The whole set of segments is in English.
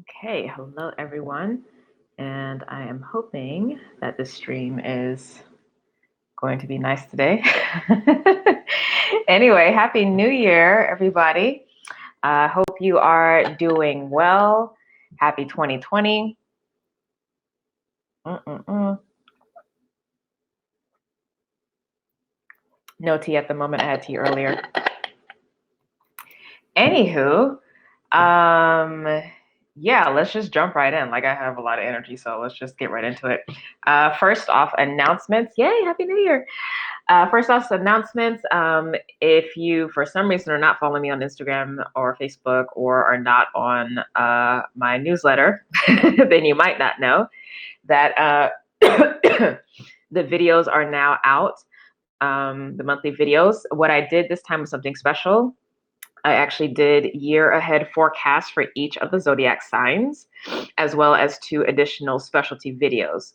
Okay, hello everyone, and I am hoping that this stream is going to be nice today. Anyway, Happy New Year, everybody. I hope you are doing well. Happy 2020. No tea at the moment. I had tea earlier. Anywho, yeah, let's just jump right in. Like I have a lot of energy, so let's just get right into it. First off, announcements. Yay, Happy New Year. First off, announcements. If you, for some reason, are not following me on Instagram or Facebook or are not on my newsletter, then you might not know that the videos are now out, the monthly videos. What I did this time was something special. I actually did year ahead forecasts for each of the zodiac signs, as well as 2 additional specialty videos.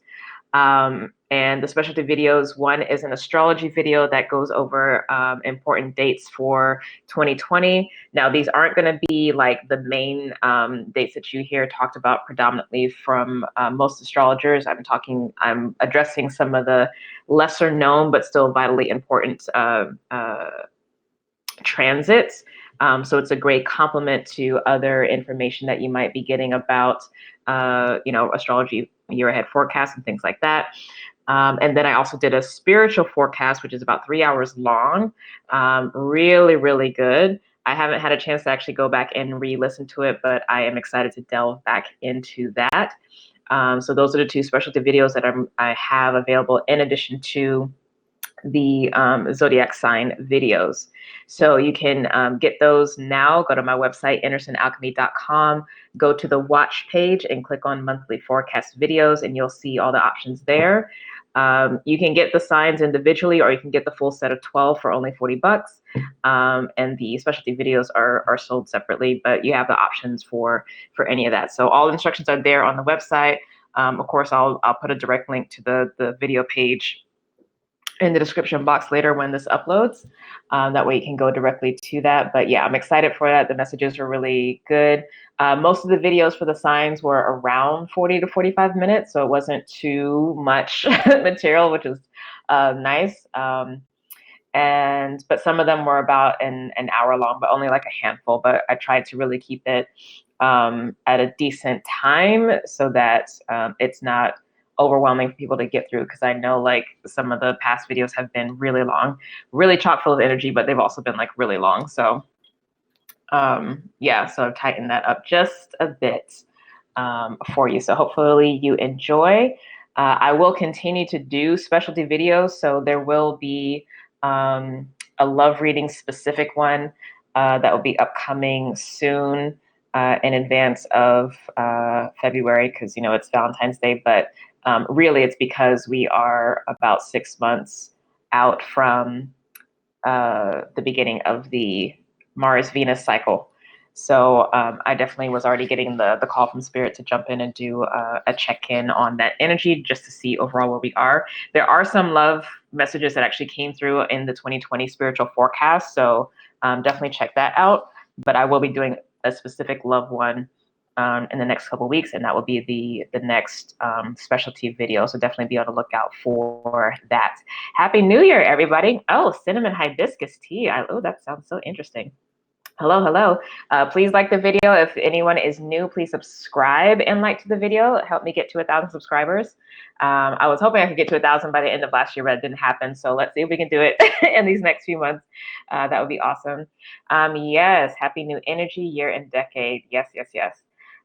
And the specialty videos, one is an astrology video that goes over important dates for 2020. Now, these aren't going to be like the main dates that you hear talked about predominantly from most astrologers. I'm addressing some of the lesser known but still vitally important transits. So it's a great complement to other information that you might be getting about, astrology year ahead forecasts and things like that. And then I also did a spiritual forecast, which is about 3 hours long. Really, really good. I haven't had a chance to actually go back and re-listen to it, but I am excited to delve back into that. So those are the 2 specialty videos that I have available in addition to the zodiac sign videos. So you can get those now. Go to my website, andersonalchemy.com, go to the watch page and click on monthly forecast videos, and you'll see all the options there. You can get the signs individually, or you can get the full set of 12 for only $40. And the specialty videos are sold separately, but you have the options for any of that. So all instructions are there on the website. Of course, I'll put a direct link to the video page in the description box later when this uploads. That way you can go directly to that. But yeah, I'm excited for that. The messages are really good. Most of the videos for the signs were around 40 to 45 minutes, so it wasn't too much material, which is nice. But some of them were about an hour long, but only like a handful. But I tried to really keep it at a decent time so that it's not overwhelming for people to get through, because I know like some of the past videos have been really long, really chock full of energy, but they've also been like really long. So yeah, so I've tightened that up just a bit for you. So hopefully you enjoy. I will continue to do specialty videos, so there will be a love reading specific one that will be upcoming soon in advance of February, because it's Valentine's Day, but really, it's because we are about 6 months out from the beginning of the Mars-Venus cycle. So I definitely was already getting the call from Spirit to jump in and do a check-in on that energy, just to see overall where we are. There are some love messages that actually came through in the 2020 spiritual forecast, so definitely check that out. But I will be doing a specific love one in the next couple of weeks, and that will be the next specialty video. So definitely be on the lookout for that. Happy New Year, everybody! Oh, cinnamon hibiscus tea. Oh, that sounds so interesting. Hello, hello. Please like the video. If anyone is new, please subscribe and like to the video. Help me get to 1,000 subscribers. I was hoping I could get to 1,000 by the end of last year, but it didn't happen. So let's see if we can do it in these next few months. That would be awesome. Yes, happy new energy, year and decade. Yes, yes, yes.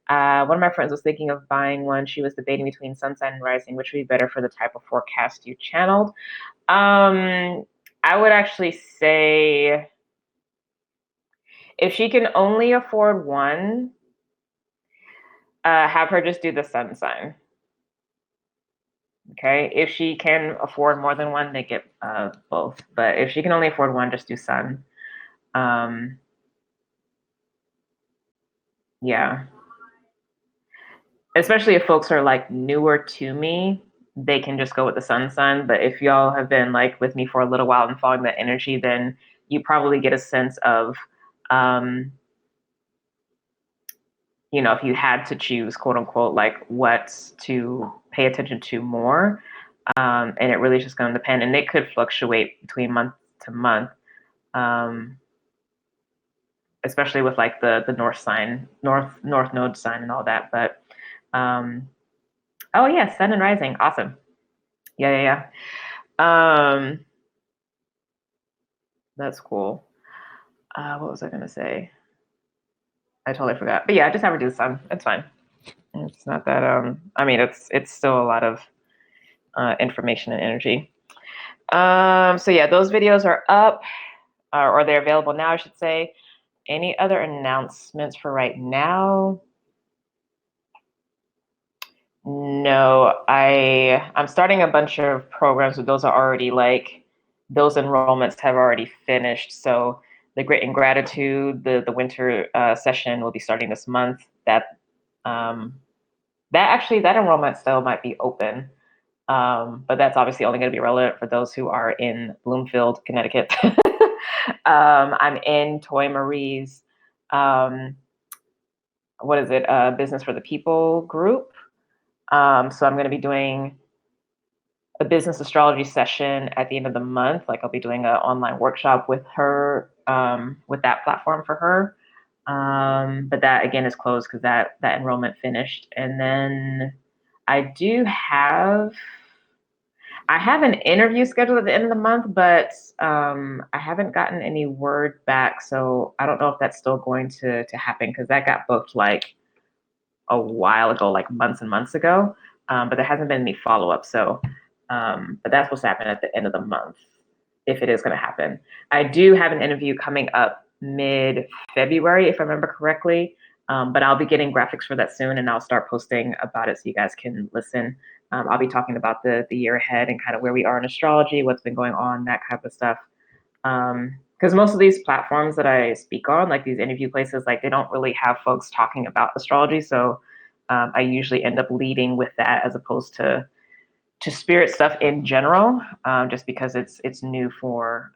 One of my friends was thinking of buying one. She was debating between sun sign and rising, which would be better for the type of forecast you channeled. I would actually say, if she can only afford one, have her just do the sun sign. Okay, if she can afford more than one, they get both. But if she can only afford one, just do sun. Yeah. Especially if folks are like newer to me, they can just go with the sun sign. But if y'all have been like with me for a little while and following that energy, then you probably get a sense of you know, if you had to choose, quote unquote, like what to pay attention to more. And it really is just going to depend. And it could fluctuate between month to month, especially with like the north sign, north node sign and all that. But oh yeah, sun and rising, awesome. Yeah. That's cool. What was I gonna say? I totally forgot. But yeah, just have her do the sun. It's fine. It's not that. I mean, it's still a lot of information and energy. So yeah, those videos are up, or they're available now, I should say. Any other announcements for right now? No, I'm starting a bunch of programs, but those are already like, those enrollments have already finished. So the Grit and Gratitude, the winter session will be starting this month. That enrollment still might be open. But that's obviously only going to be relevant for those who are in Bloomfield, Connecticut. I'm in Toy Marie's, what is it, Business for the People group. So I'm going to be doing a business astrology session at the end of the month. Like I'll be doing an online workshop with her, with that platform for her. But that again is closed because that enrollment finished. And then I have an interview scheduled at the end of the month, but I haven't gotten any word back. So I don't know if that's still going to happen because that got booked like a while ago, like months and months ago. But there hasn't been any follow-up. So, but that's what's happening at the end of the month, if it is going to happen. I do have an interview coming up mid-February, if I remember correctly. But I'll be getting graphics for that soon, and I'll start posting about it so you guys can listen. I'll be talking about the year ahead and kind of where we are in astrology, what's been going on, that type of stuff. Because most of these platforms that I speak on, like these interview places, like they don't really have folks talking about astrology. So I usually end up leading with that as opposed to spirit stuff in general, just because it's new for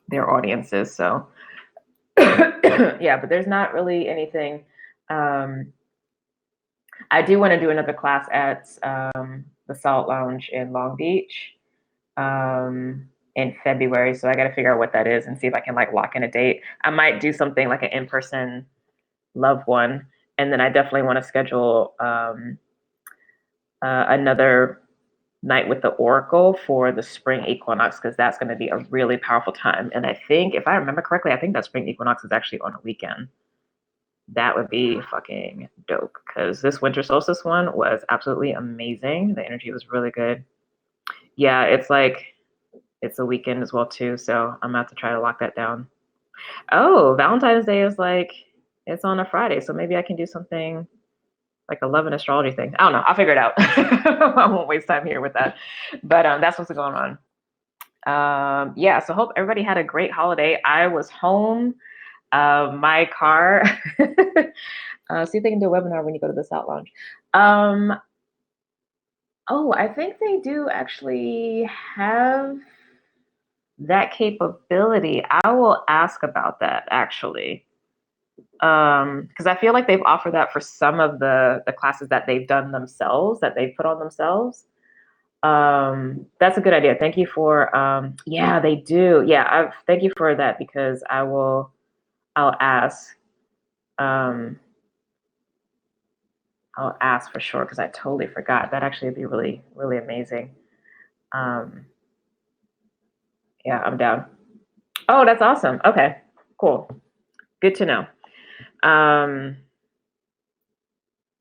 their audiences. So yeah, but there's not really anything. I do want to do another class at the Salt Lounge in Long Beach in February. So I got to figure out what that is and see if I can like lock in a date. I might do something like an in-person love one. And then I definitely want to schedule another night with the Oracle for the spring equinox, because that's going to be a really powerful time. And I think, if I remember correctly, I think that spring equinox is actually on a weekend. That would be fucking dope, because this winter solstice one was absolutely amazing. The energy was really good. Yeah, it's a weekend as well too, so I'm gonna have to try to lock that down. Oh, Valentine's Day is like, it's on a Friday, so maybe I can do something like a love and astrology thing. I don't know. I'll figure it out. I won't waste time here with that. But that's what's going on. Yeah, so hope everybody had a great holiday. I was home. My car. See if they can do a webinar when you go to the South Lounge. Oh, I think they do actually have that capability. I will ask about that actually. Because I feel like they've offered that for some of the classes that they've done themselves, that they've put on themselves. That's a good idea. Thank you for yeah, they do. Yeah, thank you for that, because I'll ask. I'll ask for sure, because I totally forgot. That actually would be really, really amazing. Yeah, I'm down. Oh, that's awesome. Okay, cool. Good to know.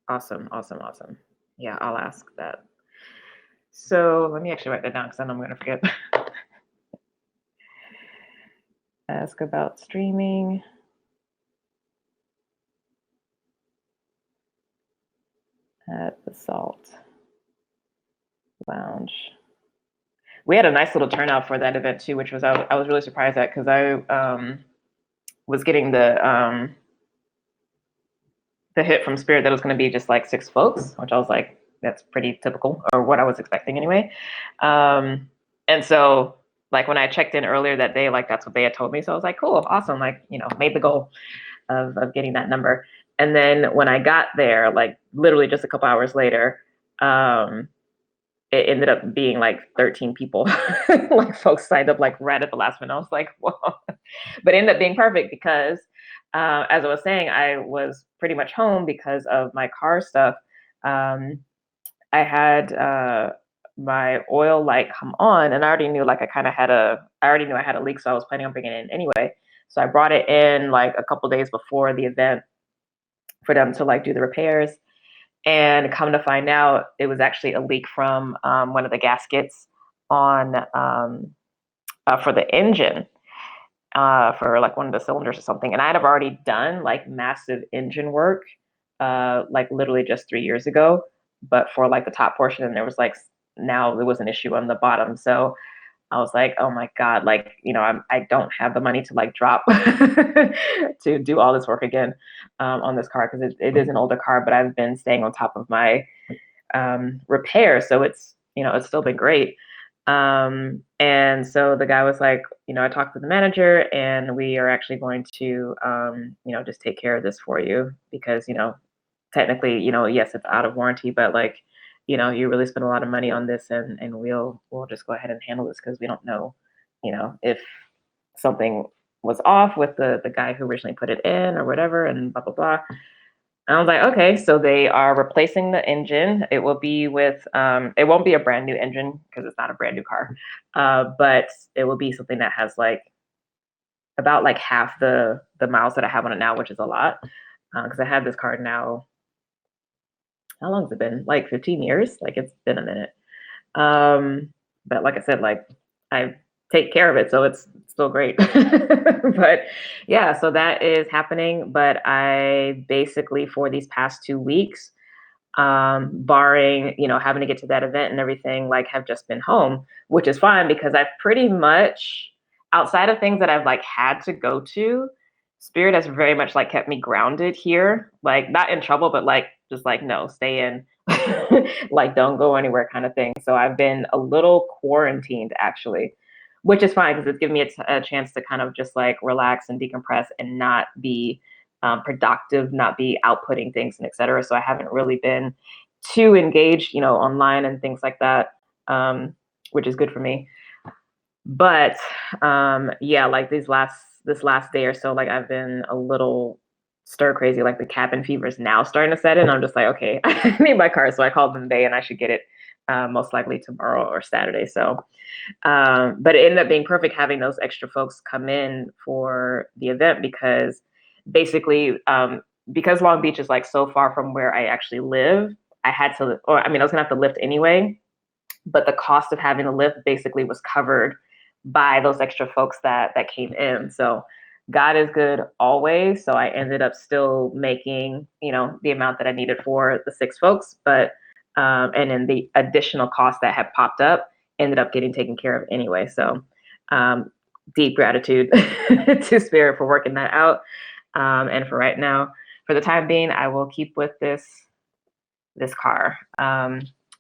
Awesome. Yeah, I'll ask that. So let me actually write that down, because then I'm going to forget. Ask about streaming. At the Salt Lounge. We had a nice little turnout for that event too, which was I was really surprised at, because I was getting the hit from Spirit that it was going to be just like 6 folks, which I was like, that's pretty typical, or what I was expecting anyway. And so like when I checked in earlier that day, like that's what they had told me. So I was like, cool, awesome, like, you know, made the goal of getting that number. And then when I got there, like literally just a couple hours later, it ended up being like 13 people. Like folks signed up like right at the last minute. I was like, whoa. But it ended up being perfect because, as I was saying, I was pretty much home because of my car stuff. I had my oil light come on, and I already knew like I already knew I had a leak, so I was planning on bringing it in anyway. So I brought it in like a couple days before the event for them to like do the repairs. And come to find out, it was actually a leak from one of the gaskets on for the engine, for like one of the cylinders or something. And I'd have already done like massive engine work, like literally just 3 years ago, but for like the top portion, and there was like now there was an issue on the bottom. So I was like, oh my God, like, I don't have the money to like drop to do all this work again on this car because it is an older car, but I've been staying on top of my repair. So it's still been great. And so the guy was like, I talked to the manager and we are actually going to, just take care of this for you because, technically, yes, it's out of warranty, but like, you really spent a lot of money on this and we'll just go ahead and handle this because we don't know, if something was off with the guy who originally put it in or whatever and blah, blah, blah. And I was like, okay, so they are replacing the engine. It will be with, it won't be a brand new engine because it's not a brand new car, but it will be something that has like about like half the miles that I have on it now, which is a lot because I have this car now. How long has it been? Like 15 years? Like it's been a minute. But like I said, like I take care of it, so it's still great. But yeah, so that is happening. But I basically for these past 2 weeks, barring, having to get to that event and everything, like have just been home, which is fine because I've pretty much outside of things that I've like had to go to, spirit has very much like kept me grounded here, like not in trouble, but like just like no, stay in, like don't go anywhere kind of thing. So I've been a little quarantined actually, which is fine because it's given me a chance to kind of just like relax and decompress and not be productive, not be outputting things and etc. So I haven't really been too engaged, online and things like that, which is good for me. But yeah, like this last day or so, like I've been a little stir crazy. Like the cabin fever is now starting to set in. I'm just like, okay, I need my car. So I called them today and I should get it most likely tomorrow or Saturday. So, but it ended up being perfect having those extra folks come in for the event because basically, because Long Beach is like so far from where I actually live, I had to, or I mean, I was gonna have to lift anyway, but the cost of having the lift basically was covered by those extra folks that came in. So God is good always. So I ended up still making, the amount that I needed for the 6 folks, but and then the additional cost that had popped up ended up getting taken care of anyway. So deep gratitude to Spirit for working that out. And for right now, for the time being, I will keep with this car.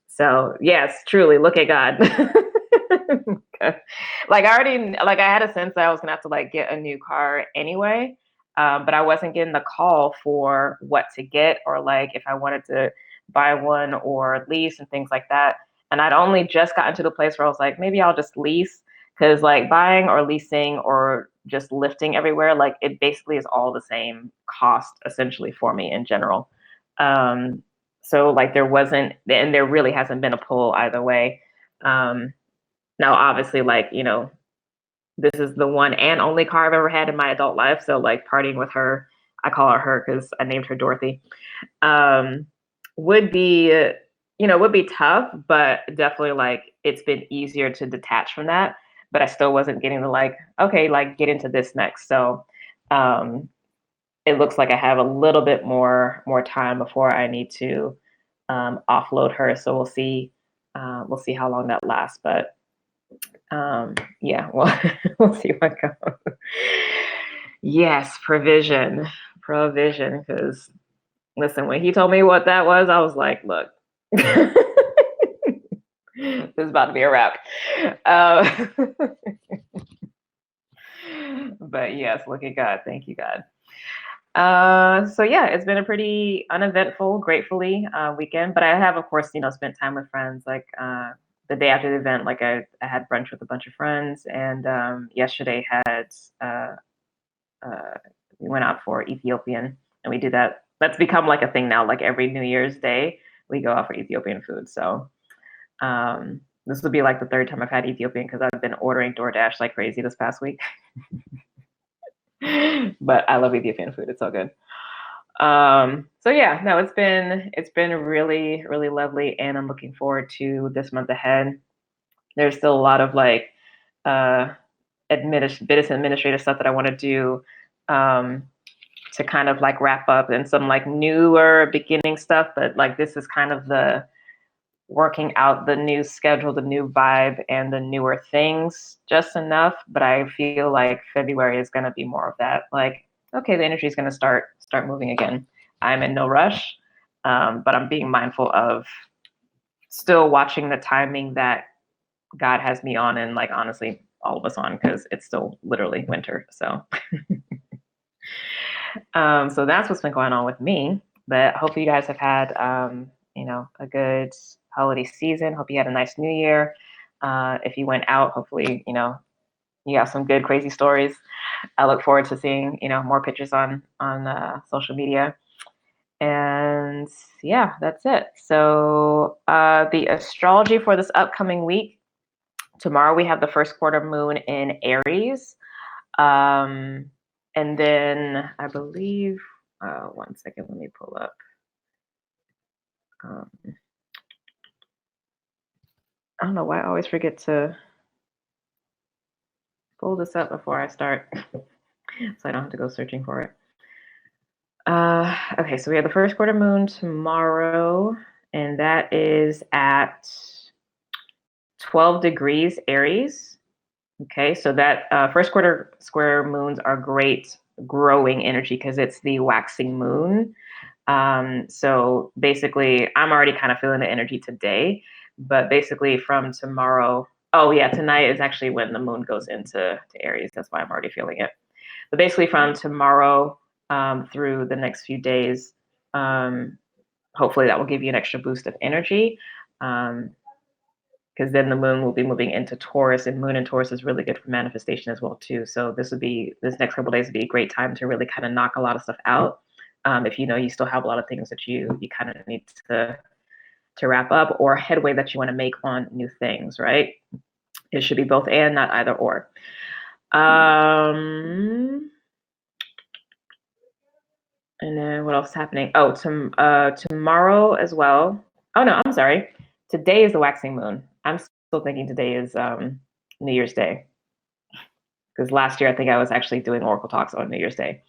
So yes, truly look at God. Like I had a sense that I was gonna have to like get a new car anyway, but I wasn't getting the call for what to get or like if I wanted to buy one or lease and things like that. And I'd only just gotten to the place where I was like, maybe I'll just lease because like buying or leasing or just lifting everywhere, like it basically is all the same cost essentially for me in general. So like there wasn't, and there really hasn't been a pull either way. Now, obviously, like, this is the one and only car I've ever had in my adult life. So like partying with her, I call her because I named her Dorothy, would be, would be tough, but definitely like it's been easier to detach from that. But I still wasn't getting to like, okay, like get into this next. So it looks like I have a little bit more time before I need to offload her. So we'll see how long that lasts. But yeah, well, we'll see what goes. Yes, provision. Because listen, when he told me what that was, I was like, look, this is about to be a wrap. But yes, look at God. Thank you, God. So yeah, it's been a pretty uneventful, gratefully, weekend. But I have, of course, spent time with friends. Like the day after the event, like I had brunch with a bunch of friends, and yesterday had uh, uh, we went out for Ethiopian, and we do that. That's become like a thing now. Like every New Year's Day, we go out for Ethiopian food. So this will be like the third time I've had Ethiopian because I've been ordering DoorDash like crazy this past week. But I love Ethiopian food. It's so good. So yeah, no, it's been really, really lovely, and I'm looking forward to this month ahead. There's still a lot of like uh administrative stuff that I want to do um to kind of like wrap up, and some like newer beginning stuff, but like this is kind of the working out the new schedule, the new vibe, and the newer things just enough. But I feel like February is going to be more of that. Like, okay, the energy is going to start moving again. I'm in no rush, but I'm being mindful of still watching the timing that God has me on, and like honestly, all of us on, because it's still literally winter. So, so that's what's been going on with me. But hopefully, you guys have had a good holiday season. Hope you had a nice New Year. If you went out, hopefully, you have some good crazy stories. I look forward to seeing more pictures on social media. And yeah, that's it. So the astrology for this upcoming week. Tomorrow we have the first quarter moon in Aries. And then I believe, one second, let me pull up. Um, I don't know why I always forget to pull this up before I start, so I don't have to go searching for it. Okay, so we have the first quarter moon tomorrow, and that is at 12 degrees Aries. Okay, so that first quarter square moons are great growing energy because it's the waxing moon. So basically, I'm already kind of feeling the energy today, but basically from tomorrow, oh yeah, tonight is actually when the moon goes into Aries. That's why I'm already feeling it. But basically, from tomorrow through the next few days, hopefully that will give you an extra boost of energy. Because then the moon will be moving into Taurus, and moon in Taurus is really good for manifestation as well too. So this next couple of days would be a great time to really kind of knock a lot of stuff out. If you still have a lot of things that you kind of need to wrap up, or headway that you want to make on new things, right? It should be both and, not either or. And then what else is happening? Oh, tomorrow as well. Oh no, I'm sorry. Today is the waxing moon. I'm still thinking today is New Year's Day, because last year I think I was actually doing Oracle talks on New Year's Day.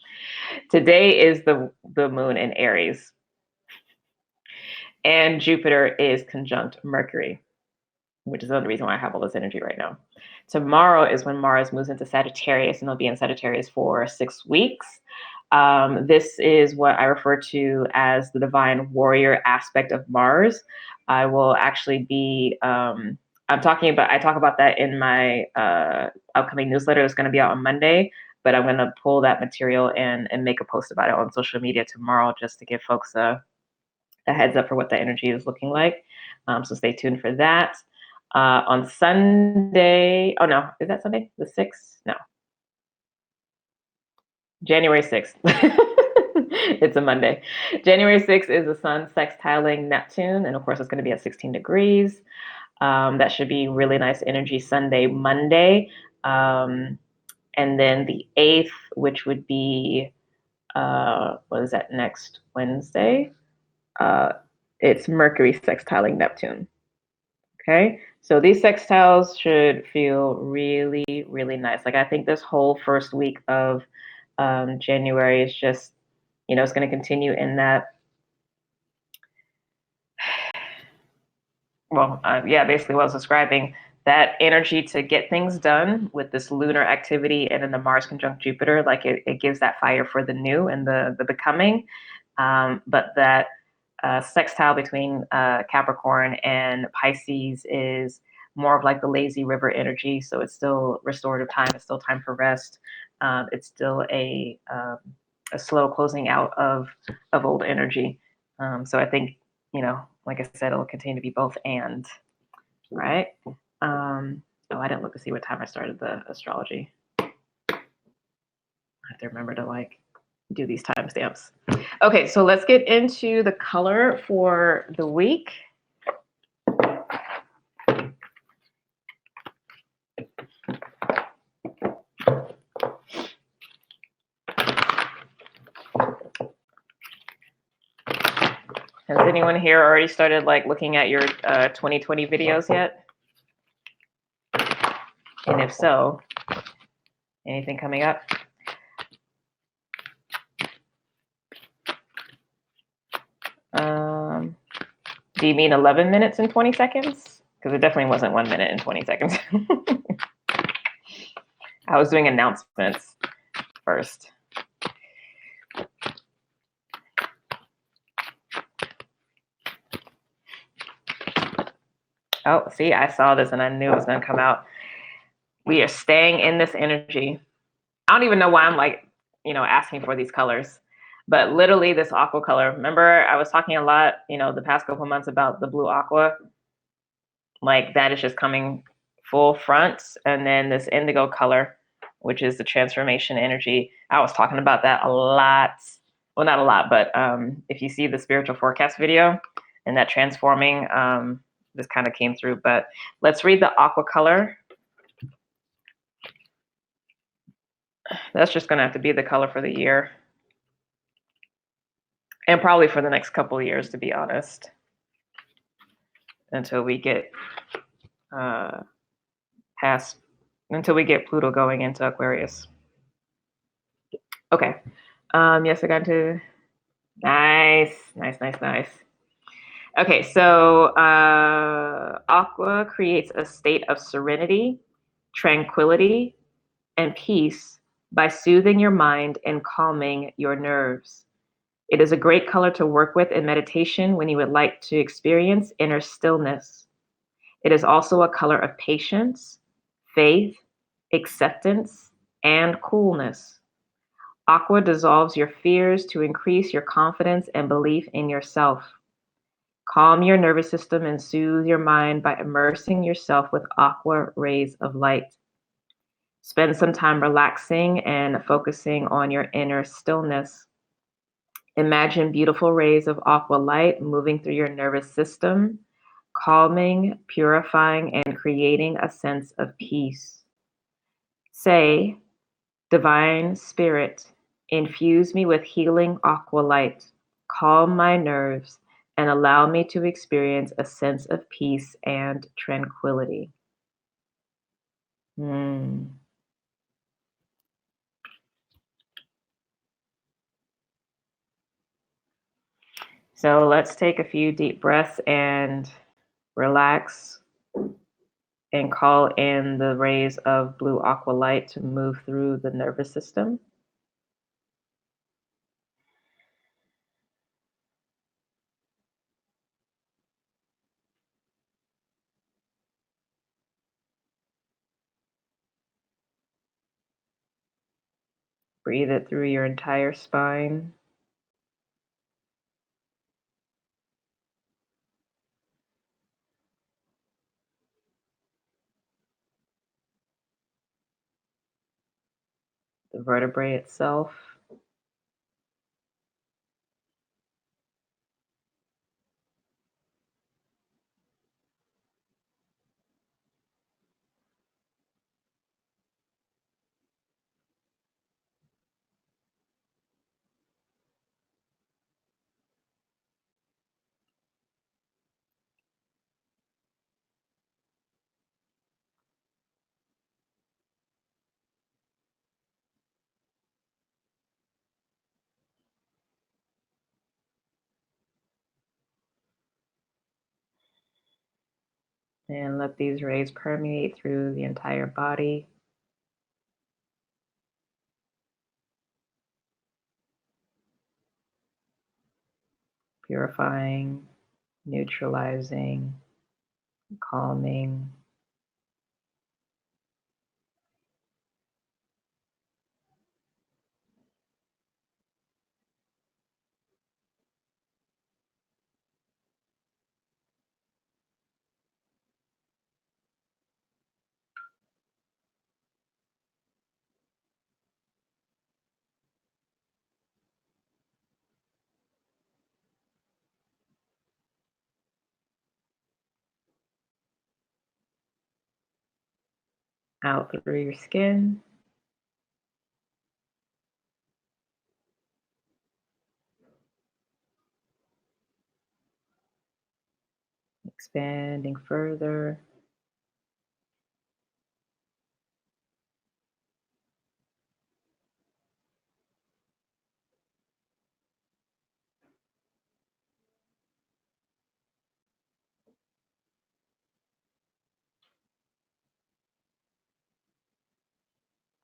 Today is the moon in Aries, and Jupiter is conjunct Mercury, which is another reason why I have all this energy right now. Tomorrow is when Mars moves into Sagittarius, and they'll be in Sagittarius for 6 weeks. This is what I refer to as the divine warrior aspect of Mars. I will actually be, I talk about that in my upcoming newsletter. It's going to be out on Monday, but I'm going to pull that material and make a post about it on social media tomorrow, just to give folks a heads up for what the energy is looking like. So stay tuned for that. On Sunday, oh no, is that Sunday? The 6th? No. January 6th. It's a Monday. January 6th is the sun sextiling Neptune, and of course it's going to be at 16 degrees. That should be really nice energy Sunday, Monday. And then the 8th, which would be, what is that, next Wednesday? It's Mercury sextiling Neptune. Okay, so these sextiles should feel really, really nice. Like I think this whole first week of January is just, it's going to continue in that. Well, yeah, basically what I was describing, that energy to get things done with this lunar activity, and then the Mars conjunct Jupiter, like it gives that fire for the new and the becoming. But that sextile between Capricorn and Pisces is more of like the lazy river energy. So it's still restorative time. It's still time for rest. It's still a a slow closing out of old energy. So I think, like I said, it'll continue to be both and, right? Oh, I didn't look to see what time I started the astrology. I have to remember to do these timestamps. Okay, so let's get into the color for the week. Has anyone here already started looking at your 2020 videos yet? And if so, anything coming up? Do you mean 11 minutes and 20 seconds? Because it definitely wasn't 1 minute and 20 seconds. I was doing announcements first. Oh, see, I saw this and I knew it was going to come out. We are staying in this energy. I don't even know why I'm asking for these colors, but literally this aqua color. Remember, I was talking a lot, the past couple of months about the blue aqua. That is just coming full front. And then this indigo color, which is the transformation energy. I was talking about that a lot. Well, not a lot, but if you see the spiritual forecast video and that transforming, this kind of came through. But let's read the aqua color. That's just going to have to be the color for the year. And probably for the next couple of years, to be honest. Until we get until we get Pluto going into Aquarius. Okay. Yes, I got to. Nice. Okay, so aqua creates a state of serenity, tranquility, and peace by soothing your mind and calming your nerves. It is a great color to work with in meditation when you would like to experience inner stillness. It is also a color of patience, faith, acceptance, and coolness. Aqua dissolves your fears to increase your confidence and belief in yourself. Calm your nervous system and soothe your mind by immersing yourself with aqua rays of light. Spend some time relaxing and focusing on your inner stillness. Imagine beautiful rays of aqua light moving through your nervous system, calming, purifying, and creating a sense of peace. Say, Divine Spirit, infuse me with healing aqua light, calm my nerves, and allow me to experience a sense of peace and tranquility. So let's take a few deep breaths and relax and call in the rays of blue aqua light to move through the nervous system. Breathe it through your entire spine. The vertebrae itself. And let these rays permeate through the entire body. Purifying, neutralizing, calming. out through your skin. Expanding further.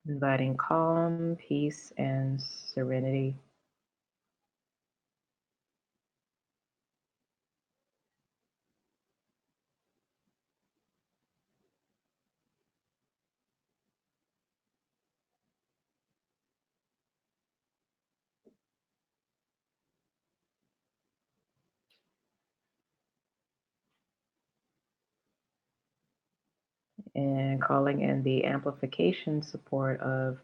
Inviting calm, peace, and serenity. And calling in the amplification support of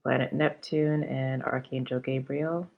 planet Neptune and Archangel Gabriel.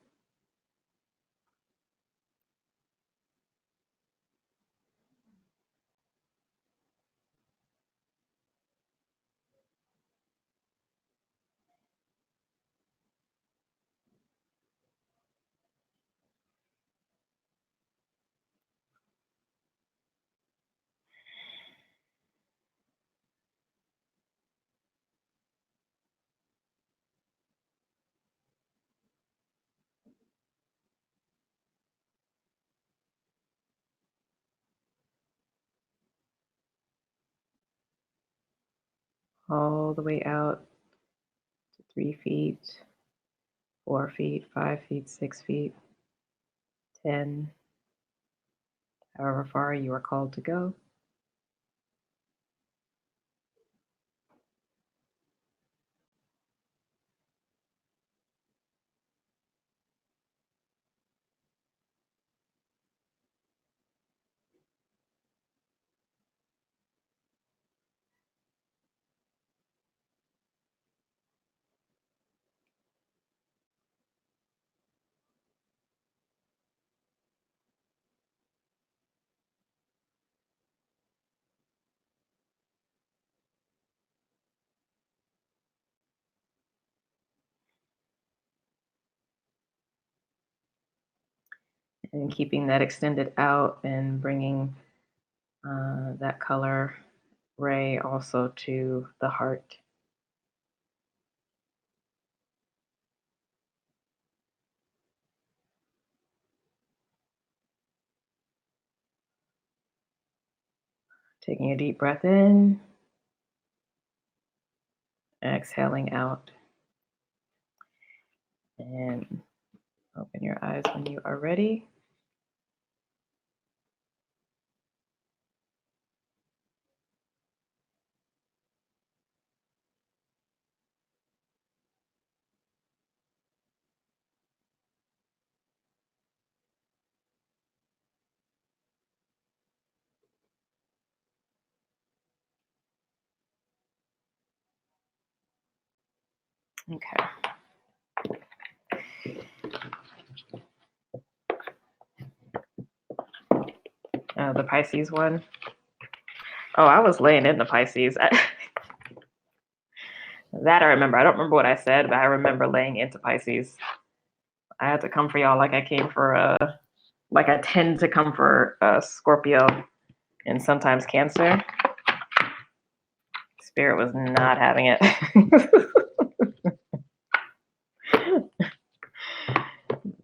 All the way out to 3 feet, 4 feet, 5 feet, 6 feet, 10, however far you are called to go. And keeping that extended out and bringing that color ray also to the heart. Taking a deep breath in, exhaling out. And open your eyes when you are ready. Okay. The Pisces one. Oh, I was laying in the Pisces. That I remember. I don't remember what I said, but I remember laying into Pisces. I had to come for y'all like I came for like I tend to come for Scorpio and sometimes Cancer. Spirit was not having it.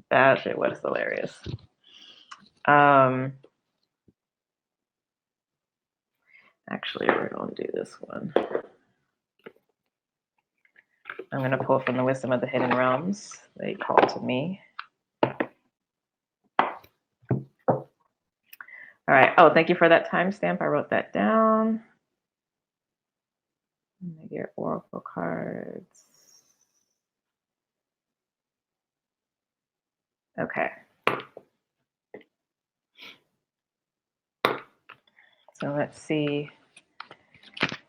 That shit was hilarious. Actually, we're going to do this one. I'm going to pull from the Wisdom of the Hidden Realms. They call to me. All right. Oh, thank you for that timestamp. I wrote that down. Let me get Oracle cards. Okay. So let's see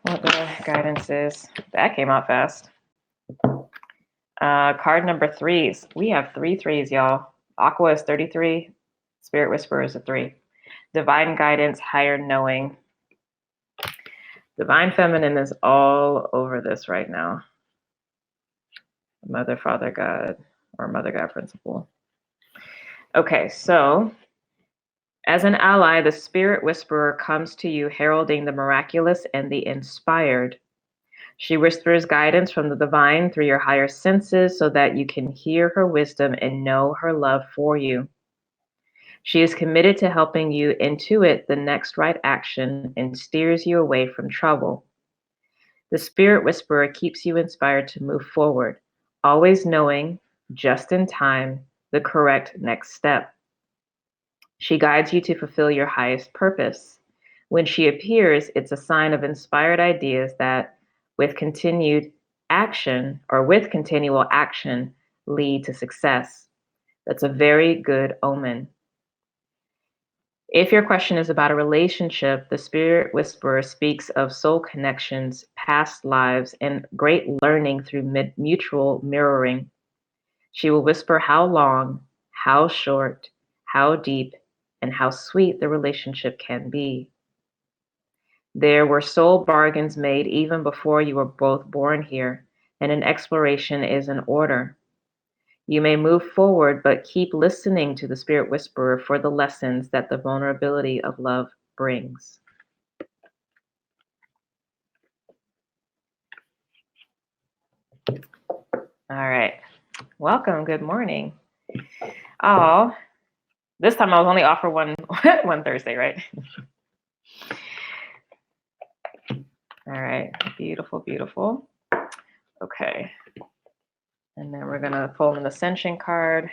what the guidance is. That came out fast. Card number 3s. We have 3 3s, y'all. Aqua is 33. Spirit Whisperer is a 3. Divine Guidance, Higher Knowing. Divine Feminine is all over this right now. Mother, Father, God, or Mother, God, Principle. Okay, so as an ally, the Spirit Whisperer comes to you heralding the miraculous and the inspired. She whispers guidance from the divine through your higher senses so that you can hear her wisdom and know her love for you. She is committed to helping you intuit the next right action and steers you away from trouble. The Spirit Whisperer keeps you inspired to move forward, always knowing, just in time, the correct next step. She guides you to fulfill your highest purpose. When she appears, it's a sign of inspired ideas that, with continued action or with continual action, lead to success. That's a very good omen. If your question is about a relationship, the Spirit Whisperer speaks of soul connections, past lives, and great learning through mutual mirroring. She will whisper how long, how short, how deep, and how sweet the relationship can be. There were soul bargains made even before you were both born here, and an exploration is in order. You may move forward, but keep listening to the Spirit Whisperer for the lessons that the vulnerability of love brings. All right. Welcome. Good morning. Oh, this time I was only offered one Thursday, right? All right. Beautiful, beautiful. Okay. And then we're going to pull an Ascension card.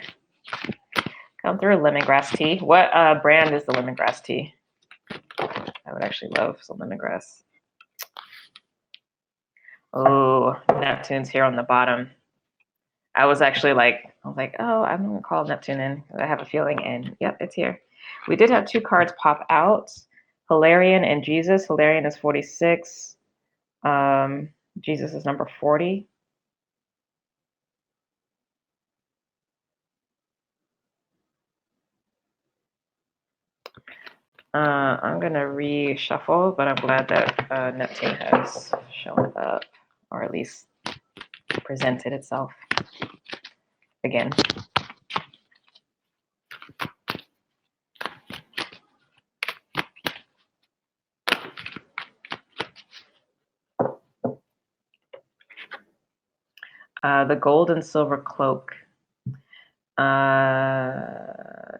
Come through lemongrass tea. What brand is the lemongrass tea? I would actually love some lemongrass. Oh, Neptune's here on the bottom. I was like, oh, I'm going to call Neptune in. I have a feeling, and yep, it's here. We did have 2 cards pop out, Hilarion and Jesus. Hilarion is 46. Jesus is number 40. I'm going to reshuffle, but I'm glad that Neptune has shown up, or at least presented itself again. The gold and silver cloak.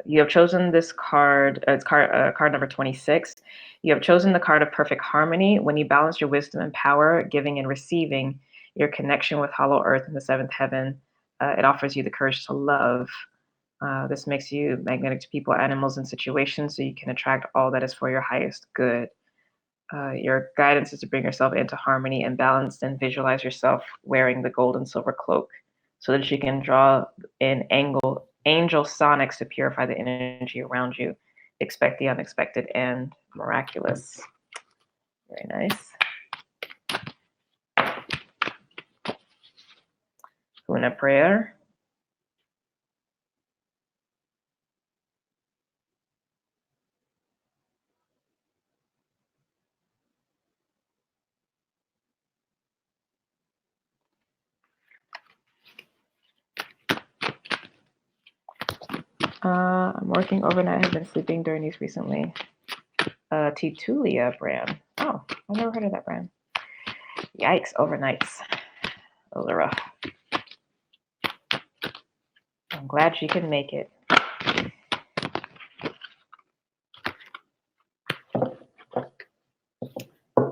You have chosen this card. It's card number 26. You have chosen the card of perfect harmony. When you balance your wisdom and power, giving and receiving, your connection with Hollow Earth and the seventh heaven, it offers you the courage to love. This makes you magnetic to people, animals, and situations, so you can attract all that is for your highest good. Your guidance is to bring yourself into harmony and balance, and visualize yourself wearing the gold and silver cloak so that you can draw in angel sonics to purify the energy around you. Expect the unexpected and miraculous. Very nice. Una prayer. I'm working overnight. I've been sleeping during these recently. Titulia brand. Oh, I've never heard of that brand. Yikes, overnights. Those are rough. I'm glad she can make it.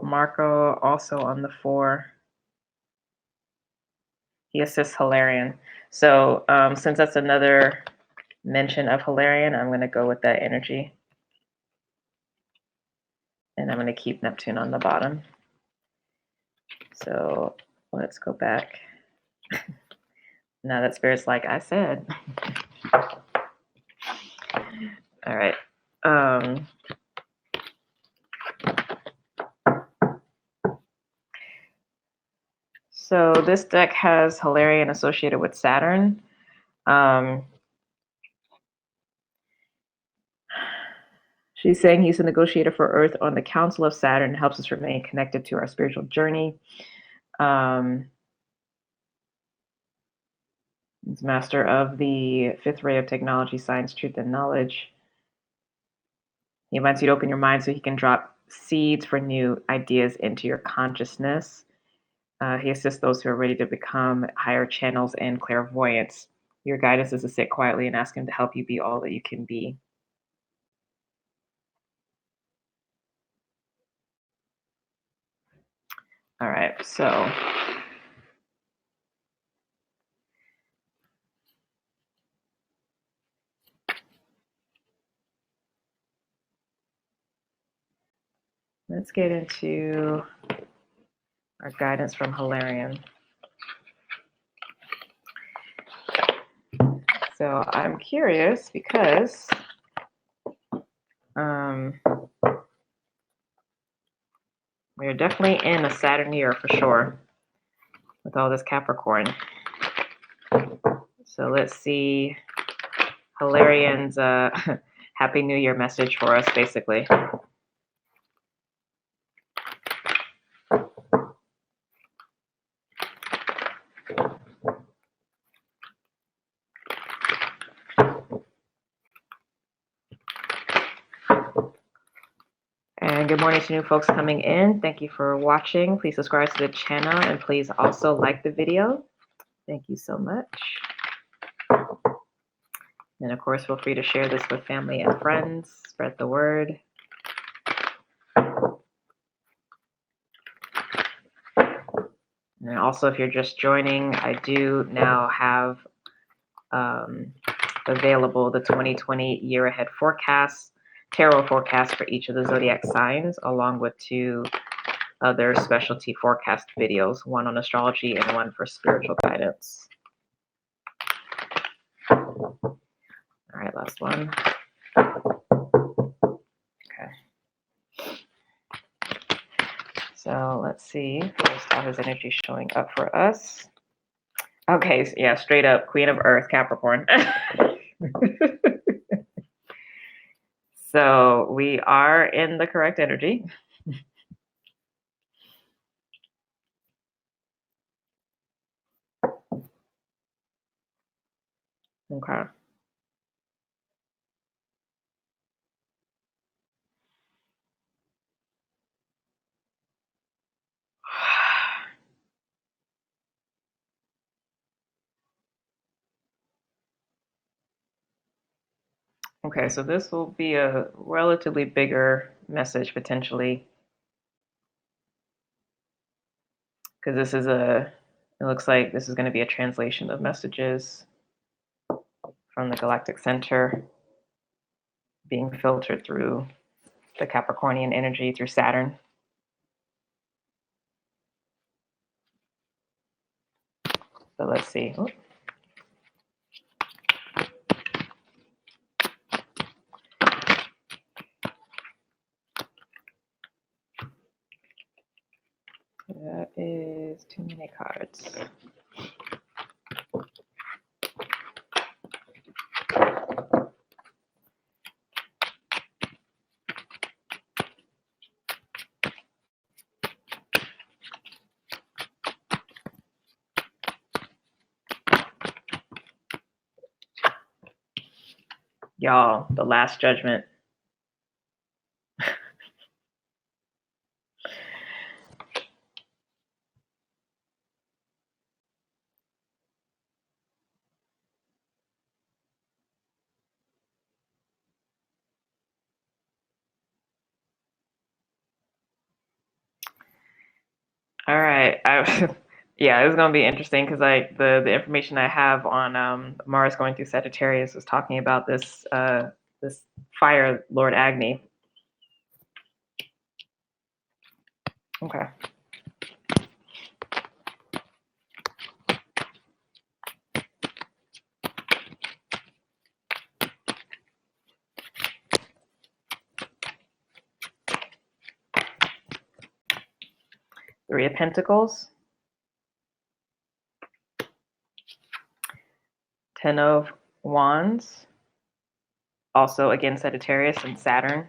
Marco also on the 4. He assists Hilarion. So since that's another mention of Hilarion, I'm going to go with that energy. And I'm going to keep Neptune on the bottom. So let's go back. Now that Spirit's like I said. All right. So this deck has Hilarion associated with Saturn. She's saying he's a negotiator for Earth on the Council of Saturn, helps us remain connected to our spiritual journey. He's master of the fifth ray of technology, science, truth, and knowledge. He invites you to open your mind so he can drop seeds for new ideas into your consciousness. He assists those who are ready to become higher channels and clairvoyance. Your guidance is to sit quietly and ask him to help you be all that you can be. All right, so let's get into our guidance from Hilarion. So I'm curious because we're definitely in a Saturn year for sure with all this Capricorn. So let's see Hilarion's Happy New Year message for us, basically. And good morning to new folks coming in. Thank you for watching. Please subscribe to the channel and please also like the video. Thank you so much. And of course, feel free to share this with family and friends. Spread the word. And also, if you're just joining, I do now have available the 2020 year ahead forecast, tarot forecast for each of the zodiac signs, along with 2 other specialty forecast videos, one on astrology and one for spiritual guidance. All right, last one. Okay. So let's see first how his energy is showing up for us. Okay, so yeah, straight up Queen of Earth, Capricorn. So we are in the correct energy. Okay. Okay, so this will be a relatively bigger message potentially, because this is it looks like this is going to be a translation of messages from the Galactic Center being filtered through the Capricornian energy through Saturn. So let's see. Oops. That is too many cards. Y'all, the Last Judgment. All right. Yeah, it's gonna be interesting because like the information I have on Mars going through Sagittarius was talking about this this fire Lord Agni. Okay. Three of Pentacles, 10 of Wands, also again Sagittarius and Saturn.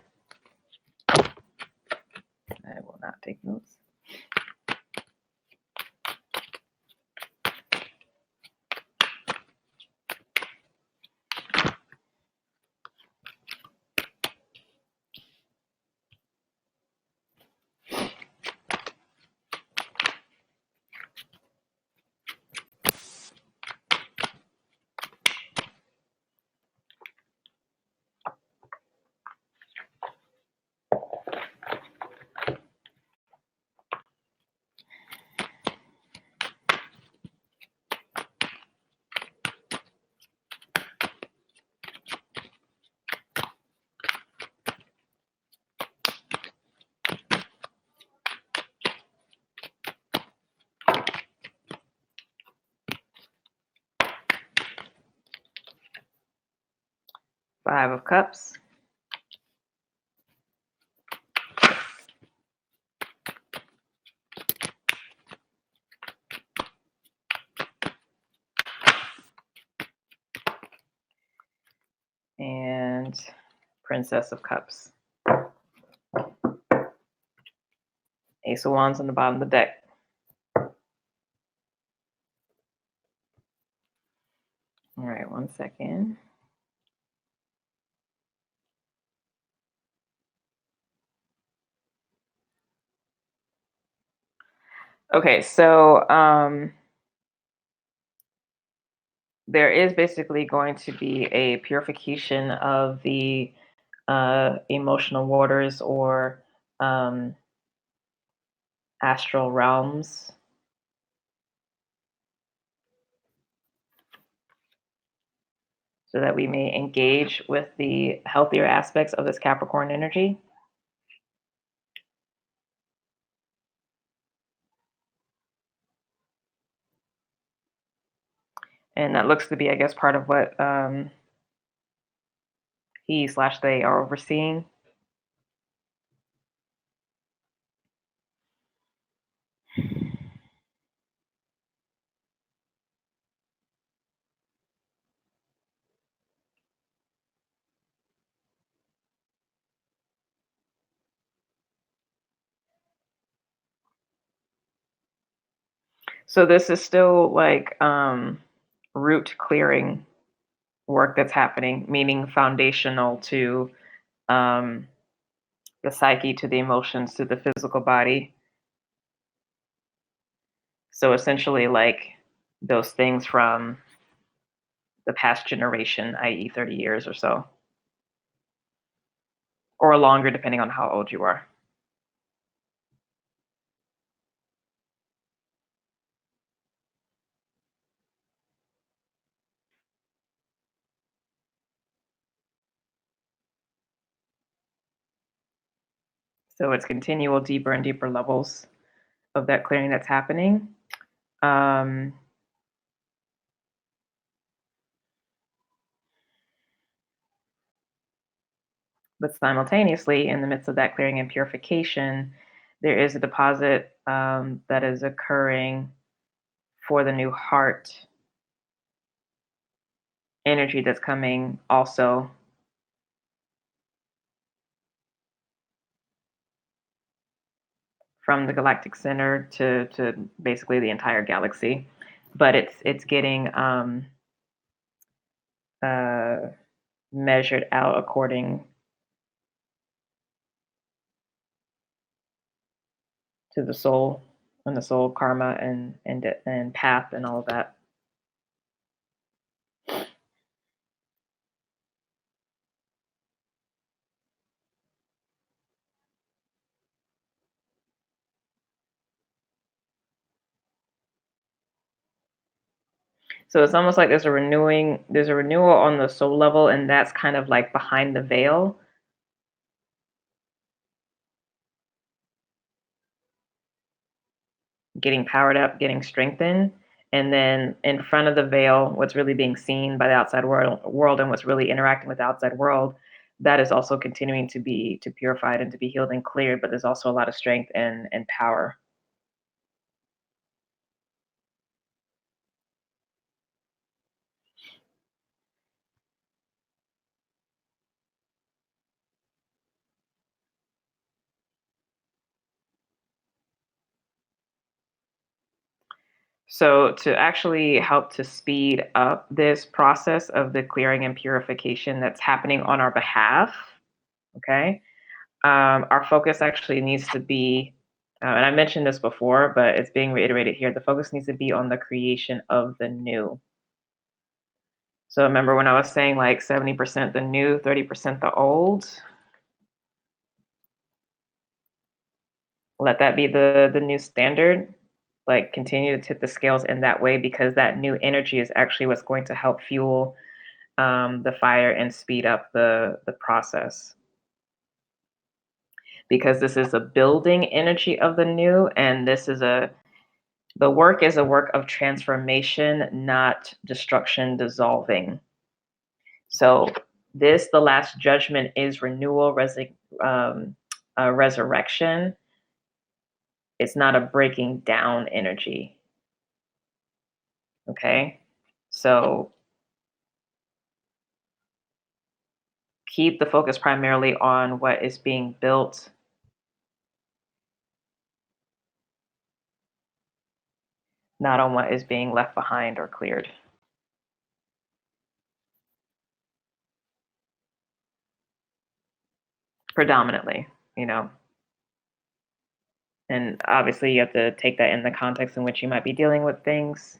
I will not take notes. Five of Cups. And Princess of Cups. Ace of Wands on the bottom of the deck. All right, 1 second. Okay, so there is basically going to be a purification of the emotional waters or astral realms. So that we may engage with the healthier aspects of this Capricorn energy. And that looks to be, I guess, part of what he/they are overseeing. So this is still like root clearing work that's happening, meaning foundational to the psyche, to the emotions, to the physical body. So essentially, like those things from the past generation, i.e., 30 years or so, or longer, depending on how old you are. So it's continual, deeper and deeper levels of that clearing that's happening. But simultaneously, in the midst of that clearing and purification, there is a deposit that is occurring for the new heart energy that's coming also from the galactic center to basically the entire galaxy. But it's getting measured out according to the soul and the soul karma and path and all of that. So it's almost like there's a renewal on the soul level, and that's kind of like behind the veil. Getting powered up, getting strengthened. And then in front of the veil, what's really being seen by the outside world and what's really interacting with the outside world, that is also continuing to be purified and to be healed and cleared, but there's also a lot of strength and power. So to actually help to speed up this process of the clearing and purification that's happening on our behalf, okay, our focus actually needs to be, and I mentioned this before, but it's being reiterated here. The focus needs to be on the creation of the new. So remember when I was saying like 70% the new, 30% the old? Let that be the new standard. Like continue to tip the scales in that way, because that new energy is actually what's going to help fuel the fire and speed up the process. Because this is a building energy of the new, and the work is a work of transformation, not destruction, dissolving. So this, the last judgment, is renewal, resurrection. It's not a breaking down energy. Okay, so keep the focus primarily on what is being built, not on what is being left behind or cleared. Predominantly, you know. And obviously, you have to take that in the context in which you might be dealing with things.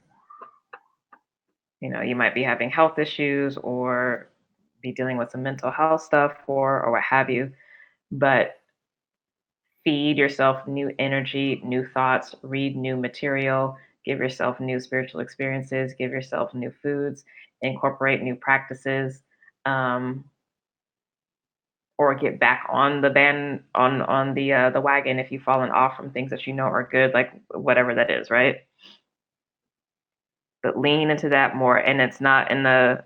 You know, you might be having health issues or be dealing with some mental health stuff or what have you. But feed yourself new energy, new thoughts, read new material, give yourself new spiritual experiences, give yourself new foods, incorporate new practices, or get back on the band on the wagon if you've fallen off from things that you know are good, like whatever that is, right? But lean into that more, and it's not in an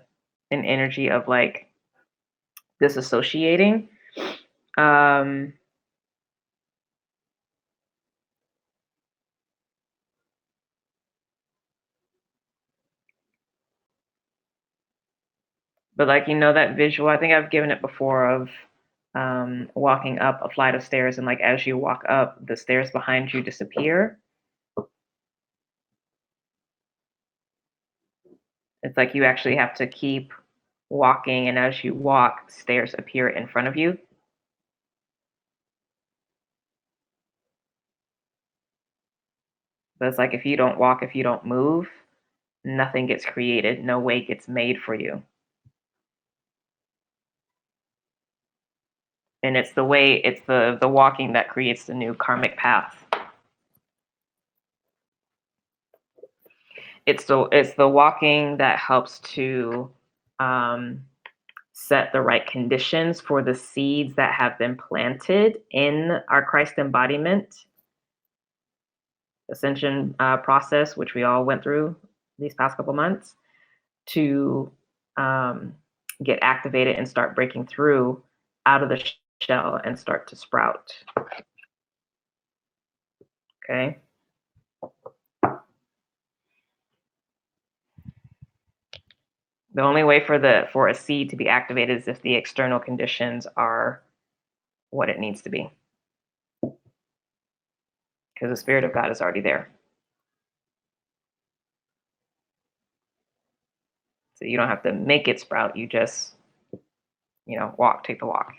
energy of like disassociating. Um, but like that visual, I think I've given it before, of walking up a flight of stairs, and like as you walk up, the stairs behind you disappear. It's like you actually have to keep walking, and as you walk, stairs appear in front of you. But it's like if you don't walk, if you don't move, nothing gets created, no way gets made for you. And it's the walking that creates the new karmic path. It's the walking that helps to set the right conditions for the seeds that have been planted in our Christ embodiment ascension process, which we all went through these past couple months, to get activated and start breaking through out of the shell and start to sprout. Okay. The only way for a seed to be activated is if the external conditions are what it needs to be, because the Spirit of God is already there. So you don't have to make it sprout. You just, take the walk.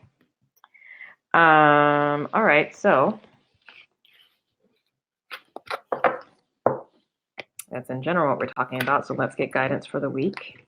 All right, so that's in general what we're talking about. So let's get guidance for the week.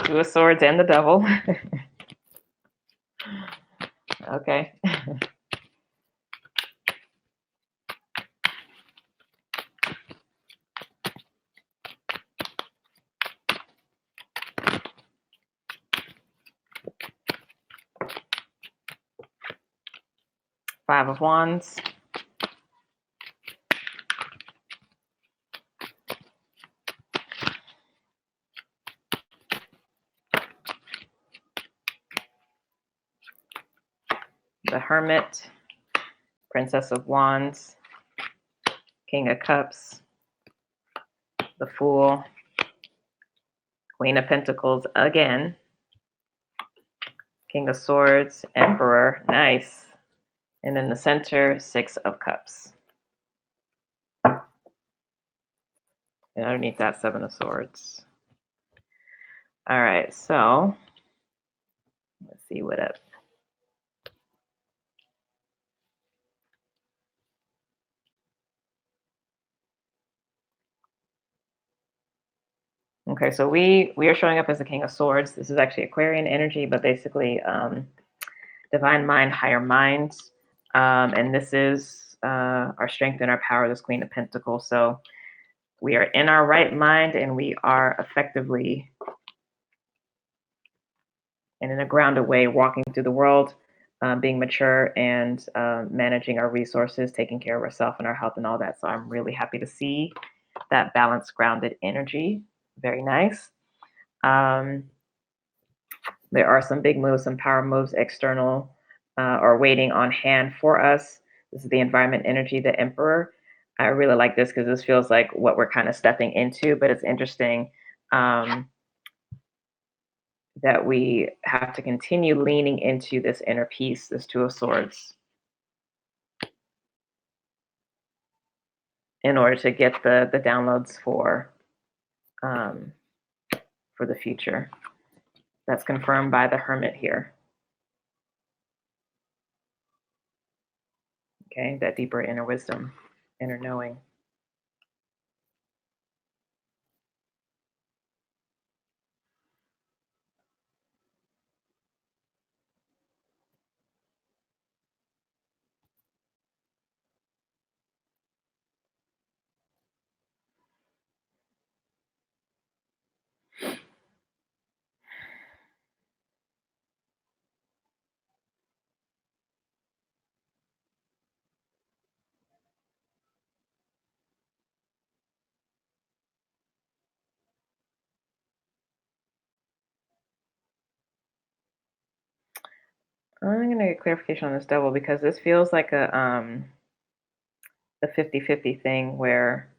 Two of Swords and the Devil. Okay. Five of Wands. The Hermit, Princess of Wands, King of Cups, the Fool, Queen of Pentacles again, King of Swords, Emperor, nice. And in the center, Six of Cups. And underneath that, Seven of Swords. All right, so let's see what up. Okay, so we are showing up as the King of Swords. This is actually Aquarian energy, but basically divine mind, higher minds. And this is our strength and our power, this Queen of Pentacles. So we are in our right mind and we are effectively and in a grounded way walking through the world, being mature and managing our resources, taking care of ourselves and our health and all that. So I'm really happy to see that balanced, grounded energy. Very nice. There are some big moves, some power moves, external or waiting on hand for us. This is the environment energy, the Emperor. I really like this because this feels like what we're kind of stepping into, but it's interesting that we have to continue leaning into this inner peace, this Two of Swords, in order to get the downloads for the future. That's confirmed by the Hermit here. Okay, that deeper inner wisdom, inner knowing. I'm going to get clarification on this Devil because this feels like a 50-50 thing where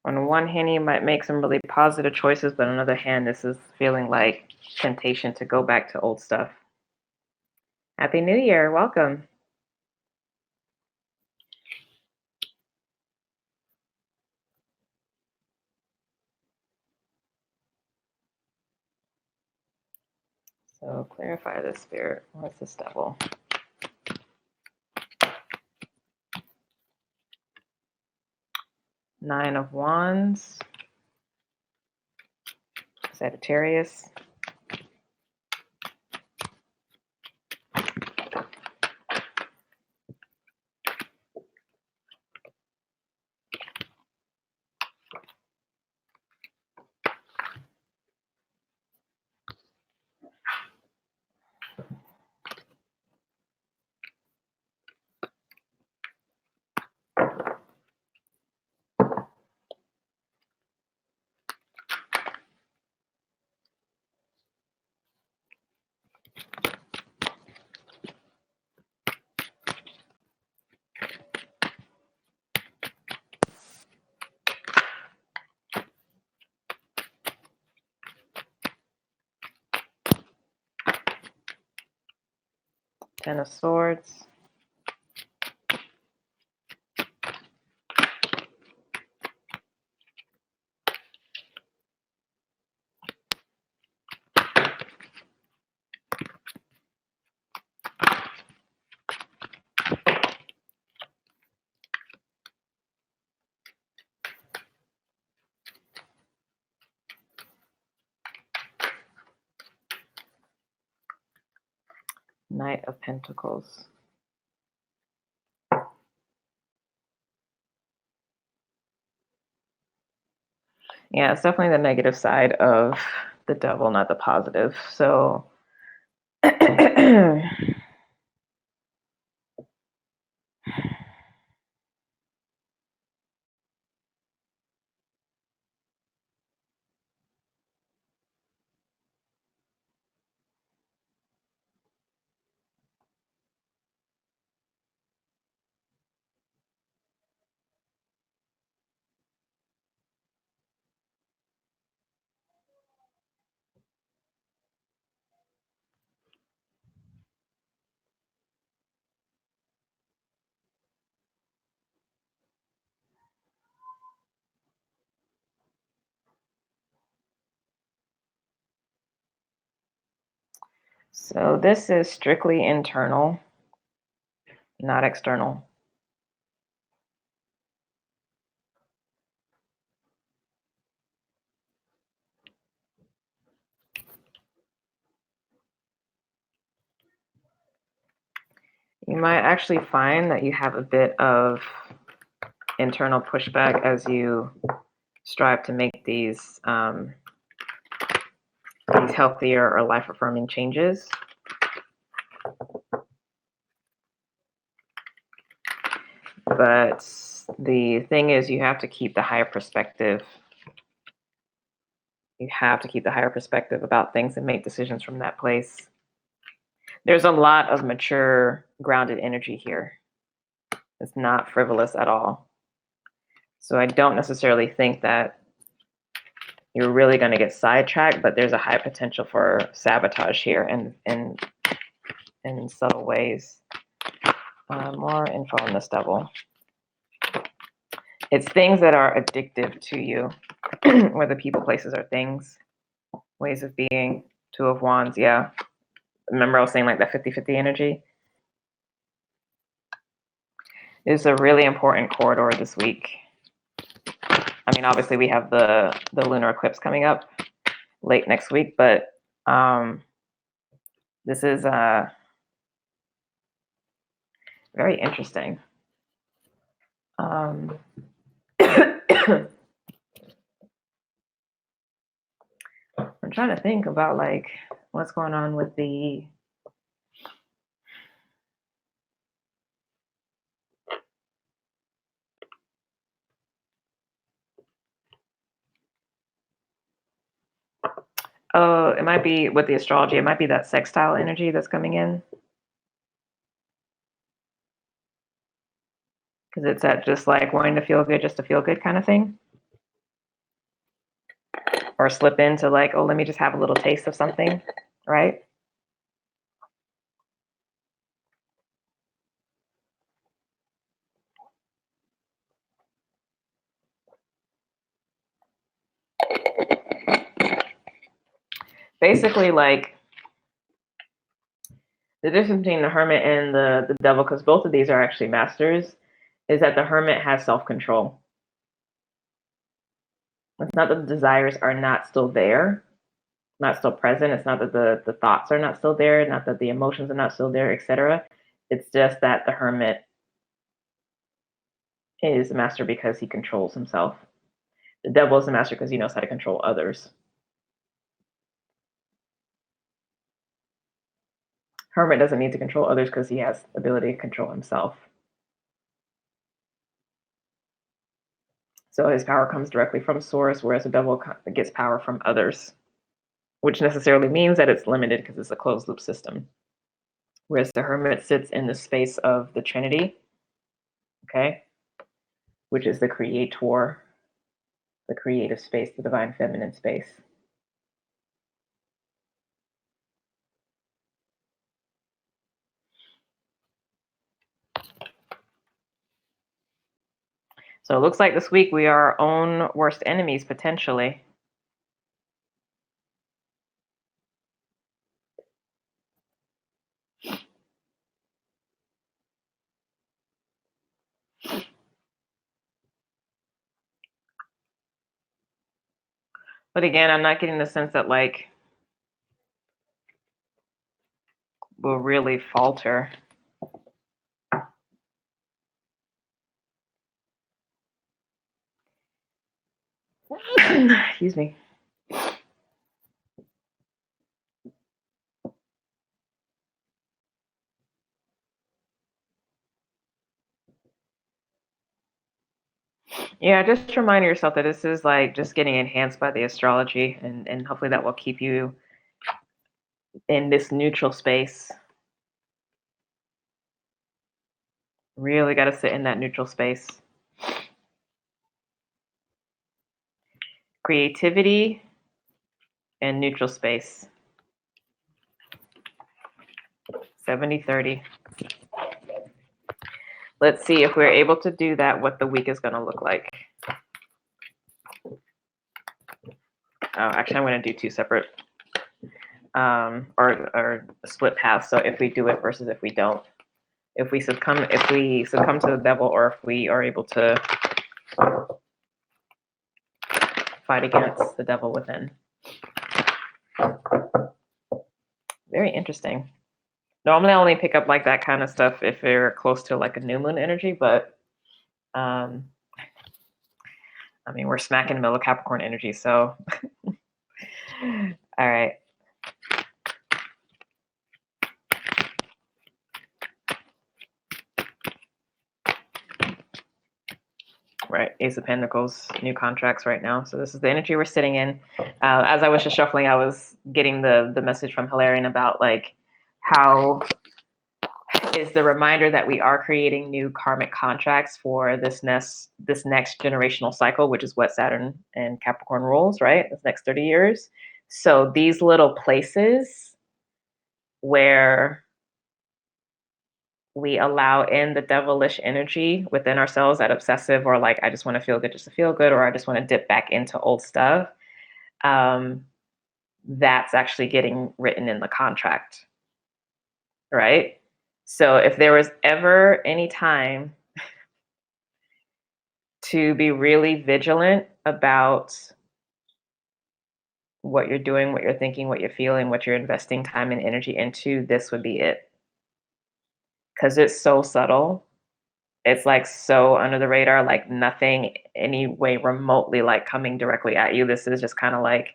on one hand you might make some really positive choices, but on the other hand this is feeling like temptation to go back to old stuff. Happy New Year, welcome. So clarify this, Spirit. What's this Devil? Nine of Wands, Sagittarius, Ten of Swords, Knight of Pentacles. Yeah, it's definitely the negative side of the devil, not the positive. So so this is strictly internal, not external. You might actually find that you have a bit of internal pushback as you strive to make these healthier or life-affirming changes. But the thing is, you have to keep the higher perspective. You have to keep the higher perspective about things and make decisions from that place. There's a lot of mature, grounded energy here. It's not frivolous at all. So I don't necessarily think that you're really going to get sidetracked, but there's a high potential for sabotage here in subtle ways. More info on this devil. It's things that are addictive to you, whether people, places, or things. Ways of being. Two of Wands, yeah. Remember I was saying like that 50-50 energy? It's a really important corridor this week. I mean, obviously we have the lunar eclipse coming up late next week, but this is very interesting. I'm trying to think about like what's going on with the it might be with the astrology, it might be that sextile energy that's coming in. Because it's that just like wanting to feel good just to feel good kind of thing. Or slip into like, oh, let me just have a little taste of something, right? Basically, like the difference between the hermit and the devil, because both of these are actually masters, is that the hermit has self-control. It's not that the desires are not still there, not still present. It's not that the thoughts are not still there, not that the emotions are not still there, etc. It's just that the hermit is a master because he controls himself. The devil is a master because he knows how to control others. Hermit doesn't need to control others because he has the ability to control himself. So his power comes directly from source, whereas the devil gets power from others, which necessarily means that it's limited because it's a closed loop system. Whereas the hermit sits in the space of the Trinity, okay, which is the creator, the creative space, the divine feminine space. So it looks like this week we are our own worst enemies, potentially. But again, I'm not getting the sense that like will really falter. Excuse me. Yeah, just remind yourself that this is like just getting enhanced by the astrology, and hopefully that will keep you in this neutral space. Really got to sit in that neutral space. Creativity and neutral space. 70-30. Let's see if we're able to do that, what the week is going to look like. Oh, actually, I'm going to do two separate or split paths. So if we do it versus if we don't, if we succumb to the devil, or if we are able to fight against the devil within. Very interesting. Normally I only pick up like that kind of stuff if they're close to like a new moon energy, but I mean, we're smack in the middle of Capricorn energy, so all right. Right, Ace of Pentacles, new contracts right now. So this is the energy we're sitting in. As I was just shuffling, I was getting the message from Hilarion about like how is the reminder that we are creating new karmic contracts for this next generational cycle, which is what Saturn and Capricorn rules, right? This next 30 years. So these little places where we allow in the devilish energy within ourselves, that obsessive, or like, I just want to feel good just to feel good, or I just want to dip back into old stuff. That's actually getting written in the contract, right? So if there was ever any time to be really vigilant about what you're doing, what you're thinking, what you're feeling, what you're investing time and energy into, this would be it. Because it's so subtle. It's like so under the radar, like nothing any way remotely like coming directly at you. This is just kind of like,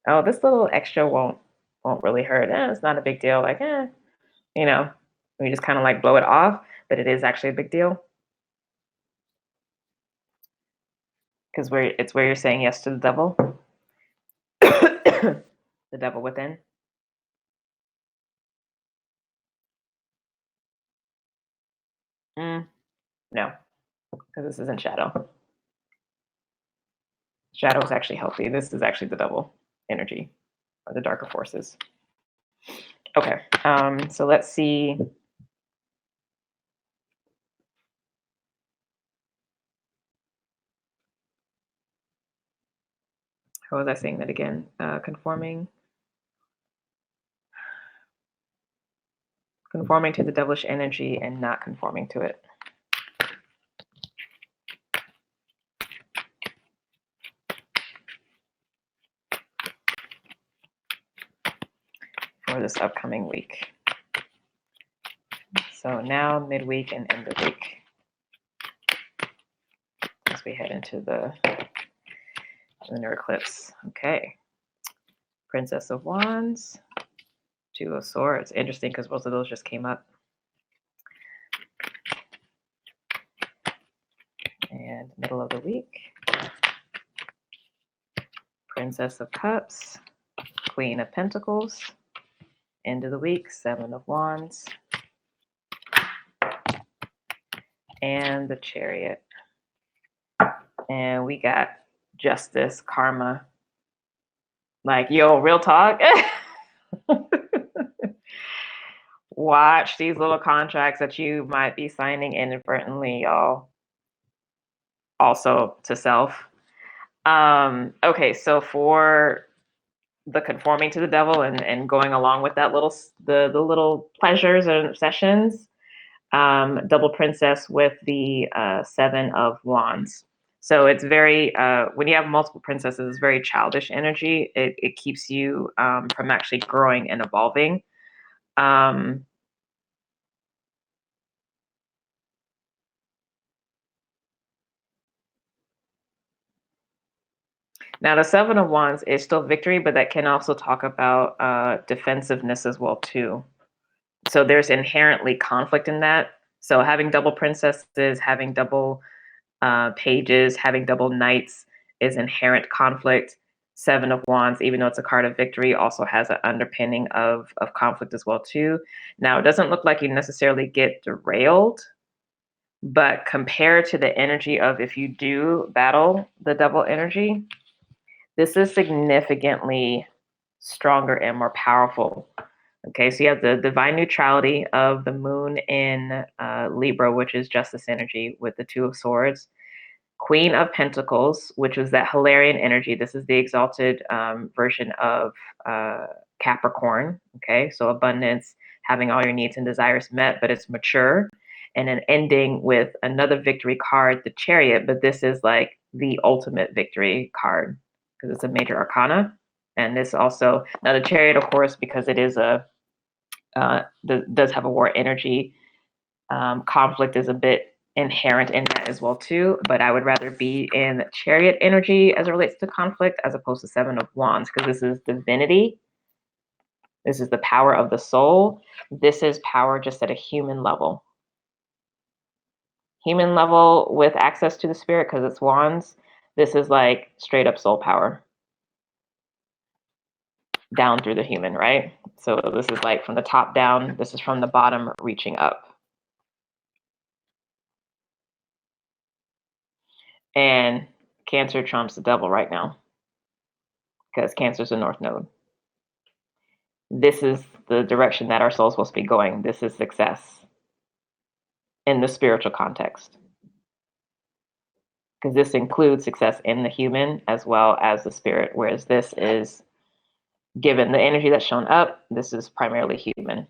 oh, this little extra won't really hurt. It's not a big deal. Like, you know, we just kind of like blow it off, but it is actually a big deal. Because it's where you're saying yes to the devil. The devil within. No, because this isn't shadow. Shadow is actually healthy. This is actually the devil energy, or the darker forces. Okay, so let's see. How was I saying that again? Conforming to the devilish energy and not conforming to it. For this upcoming week. So now midweek and end of week, as we head into the lunar eclipse. Okay. Princess of Wands, Two of Swords. Interesting because both of those just came up. And middle of the week, Princess of Cups, Queen of Pentacles. End of the week, Seven of Wands. And the Chariot. And we got Justice, Karma. Like, yo, real talk. Watch these little contracts that you might be signing inadvertently, y'all. Also to self. Okay, so for the conforming to the devil and going along with that the little pleasures and obsessions, double princess with the Seven of Wands. So it's very, when you have multiple princesses, it's very childish energy. It keeps you from actually growing and evolving. Um, Now, the Seven of Wands is still victory, but that can also talk about defensiveness as well too. So there's inherently conflict in that. So having double princesses, having double pages, having double knights is inherent conflict. Seven of Wands, even though it's a card of victory, also has an underpinning of conflict as well too. Now, it doesn't look like you necessarily get derailed, but compared to the energy of if you do battle the double energy, this is significantly stronger and more powerful. Okay, so you have the divine neutrality of the moon in Libra, which is justice energy with the Two of Swords. Queen of Pentacles, which was that Hilarion energy. This is the exalted version of Capricorn. Okay, so abundance, having all your needs and desires met, but it's mature. And then ending with another victory card, the Chariot, but this is like the ultimate victory card because it's a major arcana. And this also, now the Chariot, of course, because it is does have a war energy. Conflict is a bit inherent in that as well too, but I would rather be in Chariot energy as it relates to conflict as opposed to Seven of Wands, because this is divinity. This is the power of the soul. This is power just at a human level. Human level with access to the spirit because it's wands. This is like straight up soul power down through the human, right? So this is like from the top down. This is from the bottom reaching up. And Cancer trumps the devil right now because Cancer is the north node. This is the direction that our soul is supposed to be going. This is success in the spiritual context. Because this includes success in the human as well as the spirit, whereas this is, given the energy that's shown up, this is primarily human.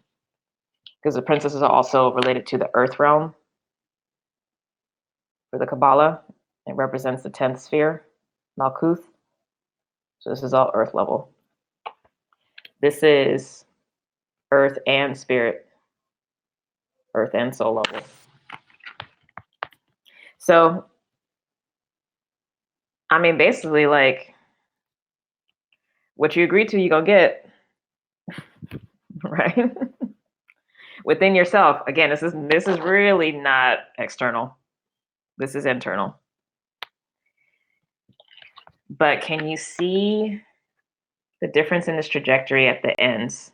Because the princesses are also related to the earth realm for the Kabbalah. It represents the 10th sphere, Malkuth. So this is all earth level. This is earth and spirit, earth and soul level. So, I mean, basically, like, what you agree to, you're going to get, right? Within yourself. Again, this is really not external. This is internal. But can you see the difference in this trajectory at the ends?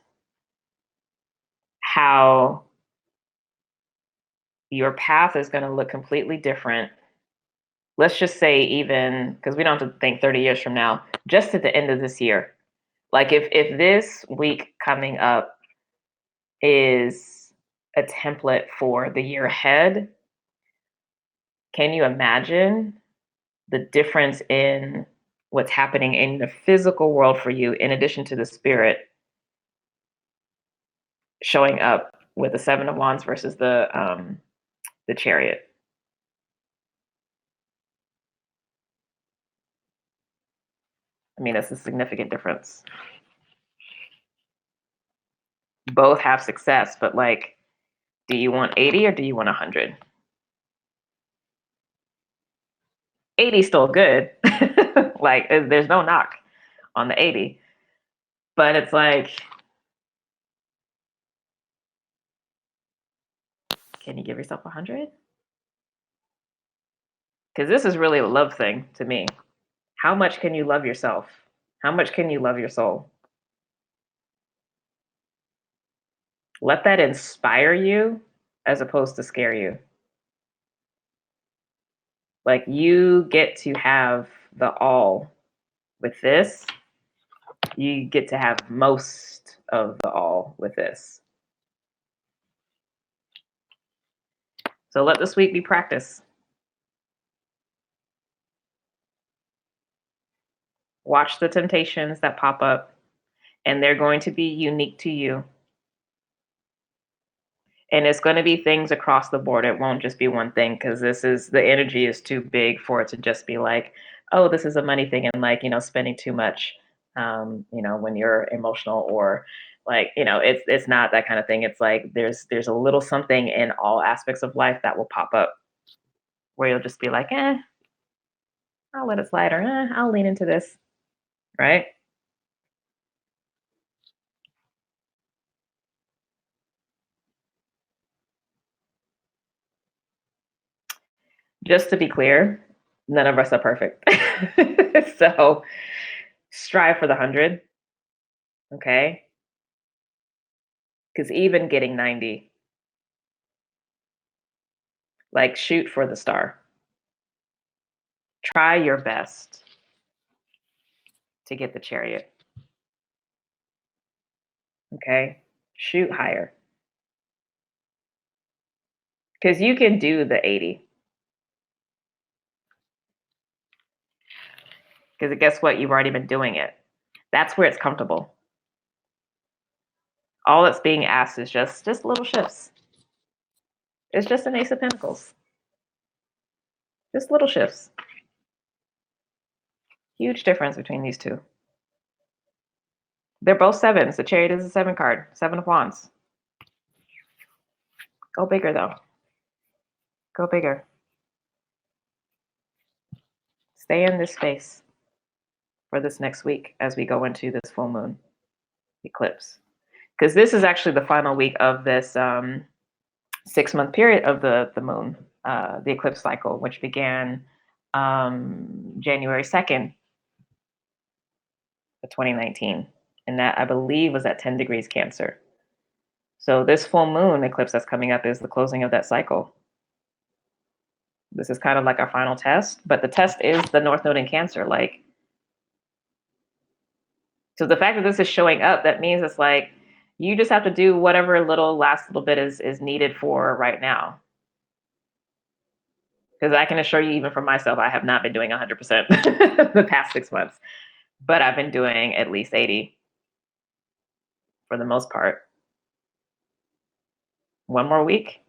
How your path is going to look completely different. Let's just say, even because we don't have to think 30 years from now, just at the end of this year. Like if this week coming up is a template for the year ahead, can you imagine the difference in what's happening in the physical world for you, in addition to the spirit showing up with the Seven of Wands versus the Chariot? I mean, that's a significant difference. Both have success, but like, do you want 80 or do you want 100? 80 is still good. Like, there's no knock on the 80. But it's like, can you give yourself 100? Because this is really a love thing to me. How much can you love yourself? How much can you love your soul? Let that inspire you as opposed to scare you. Like, you get to have the all with this. You get to have most of the all with this. So let this week be practice. Watch the temptations that pop up, and they're going to be unique to you. And it's going to be things across the board. It won't just be one thing, because the energy is too big for it to just be like, oh, this is a money thing, and like, spending too much, when you're emotional, or like, it's not that kind of thing. It's like there's a little something in all aspects of life that will pop up where you'll just be like, I'll let it slide, or I'll lean into this, right? Just to be clear, none of us are perfect. So strive for the 100, okay? Because even getting 90, like, shoot for the star. Try your best to get the chariot, okay? Shoot higher, because you can do the 80. Because guess what? You've already been doing it. That's where it's comfortable. All that's being asked is just little shifts. It's just an Ace of Pentacles. Just little shifts. Huge difference between these two. They're both sevens. The Chariot is a 7 card. 7 of Wands. Go bigger, though. Go bigger. Stay in this space for this next week as we go into this full moon eclipse. Because this is actually the final week of this 6-month period of the moon, the eclipse cycle, which began January 2nd of 2019. And that, I believe, was at 10 degrees Cancer. So this full moon eclipse that's coming up is the closing of that cycle. This is kind of like our final test, but the test is the North Node in Cancer. Like, so the fact that this is showing up, that means it's like, you just have to do whatever last little bit is needed for right now. Because I can assure you, even for myself, I have not been doing 100% the past 6 months, but I've been doing at least 80 for the most part. One more week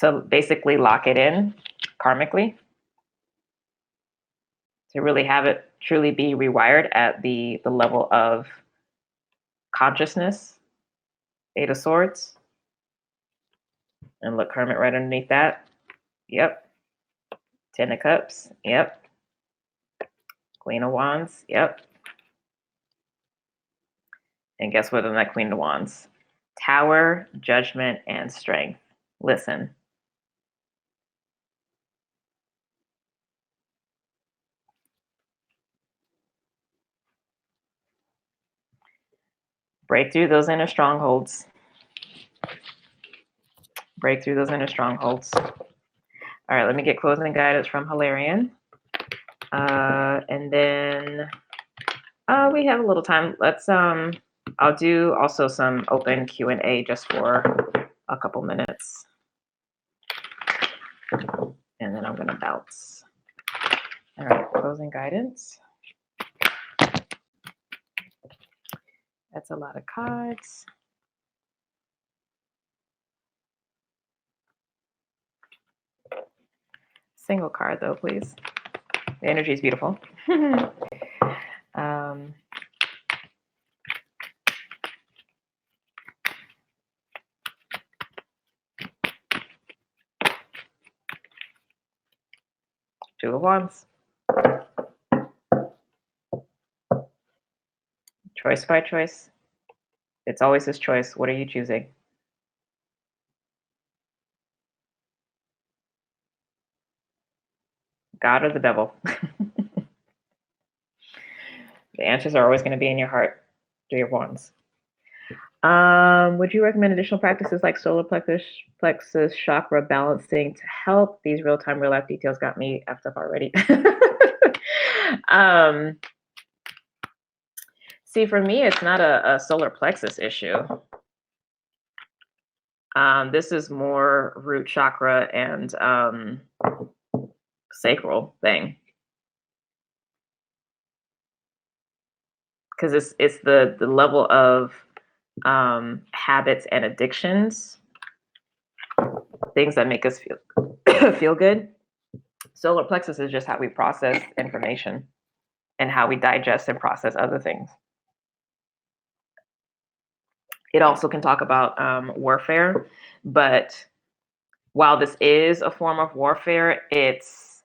to basically lock it in karmically, to really have it truly be rewired at the level of consciousness. 8 of Swords. And look, Hermit right underneath that. Yep. 10 of Cups. Yep. Queen of Wands. Yep. And guess what in that Queen of Wands? Tower, Judgment, and Strength. Listen. Break through those inner strongholds. Break through those inner strongholds. All right, let me get closing guidance from Hilarion. And then we have a little time. Let's I'll do also some open Q&A just for a couple minutes. And then I'm gonna bounce. All right, closing guidance. That's a lot of cards. Single card though, please. The energy is beautiful. Two of Wands. Choice by choice. It's always his choice. What are you choosing? God or the devil? The answers are always going to be in your heart. 3 of Wands. Would you recommend additional practices like solar plexus chakra balancing to help? These real-time, real-life details got me effed up already. See, for me, it's not a solar plexus issue. This is more root chakra and sacral thing. Because it's the level of habits and addictions, things that make us feel feel good. Solar plexus is just how we process information and how we digest and process other things. It also can talk about warfare, but while this is a form of warfare, it's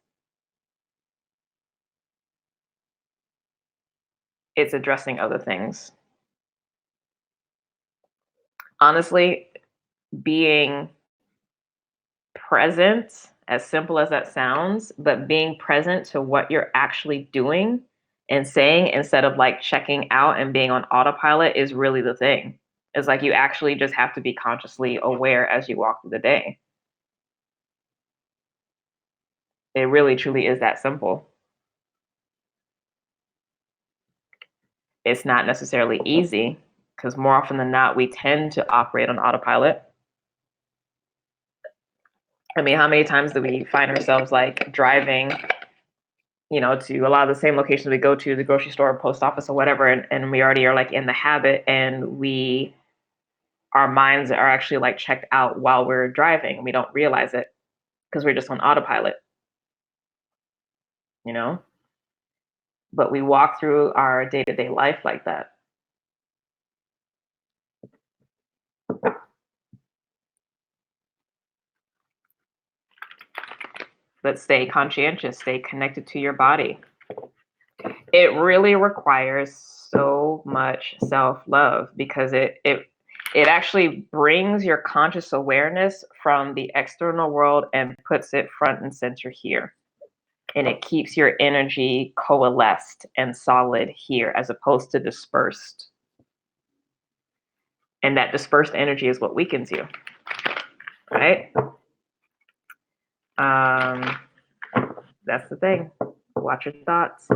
addressing other things. Honestly, being present, as simple as that sounds, but being present to what you're actually doing and saying instead of like checking out and being on autopilot is really the thing. It's like you actually just have to be consciously aware as you walk through the day. It really truly is that simple. It's not necessarily easy because more often than not, we tend to operate on autopilot. I mean, how many times do we find ourselves like driving, to a lot of the same locations we go to, the grocery store, post office, or whatever, and we already are like in the habit, and our minds are actually like checked out while we're driving. We don't realize it because we're just on autopilot, you know? But we walk through our day-to-day life like that. But stay conscientious, stay connected to your body. It really requires so much self-love because it actually brings your conscious awareness from the external world and puts it front and center here. And it keeps your energy coalesced and solid here as opposed to dispersed. And that dispersed energy is what weakens you, right? That's the thing. Watch your thoughts.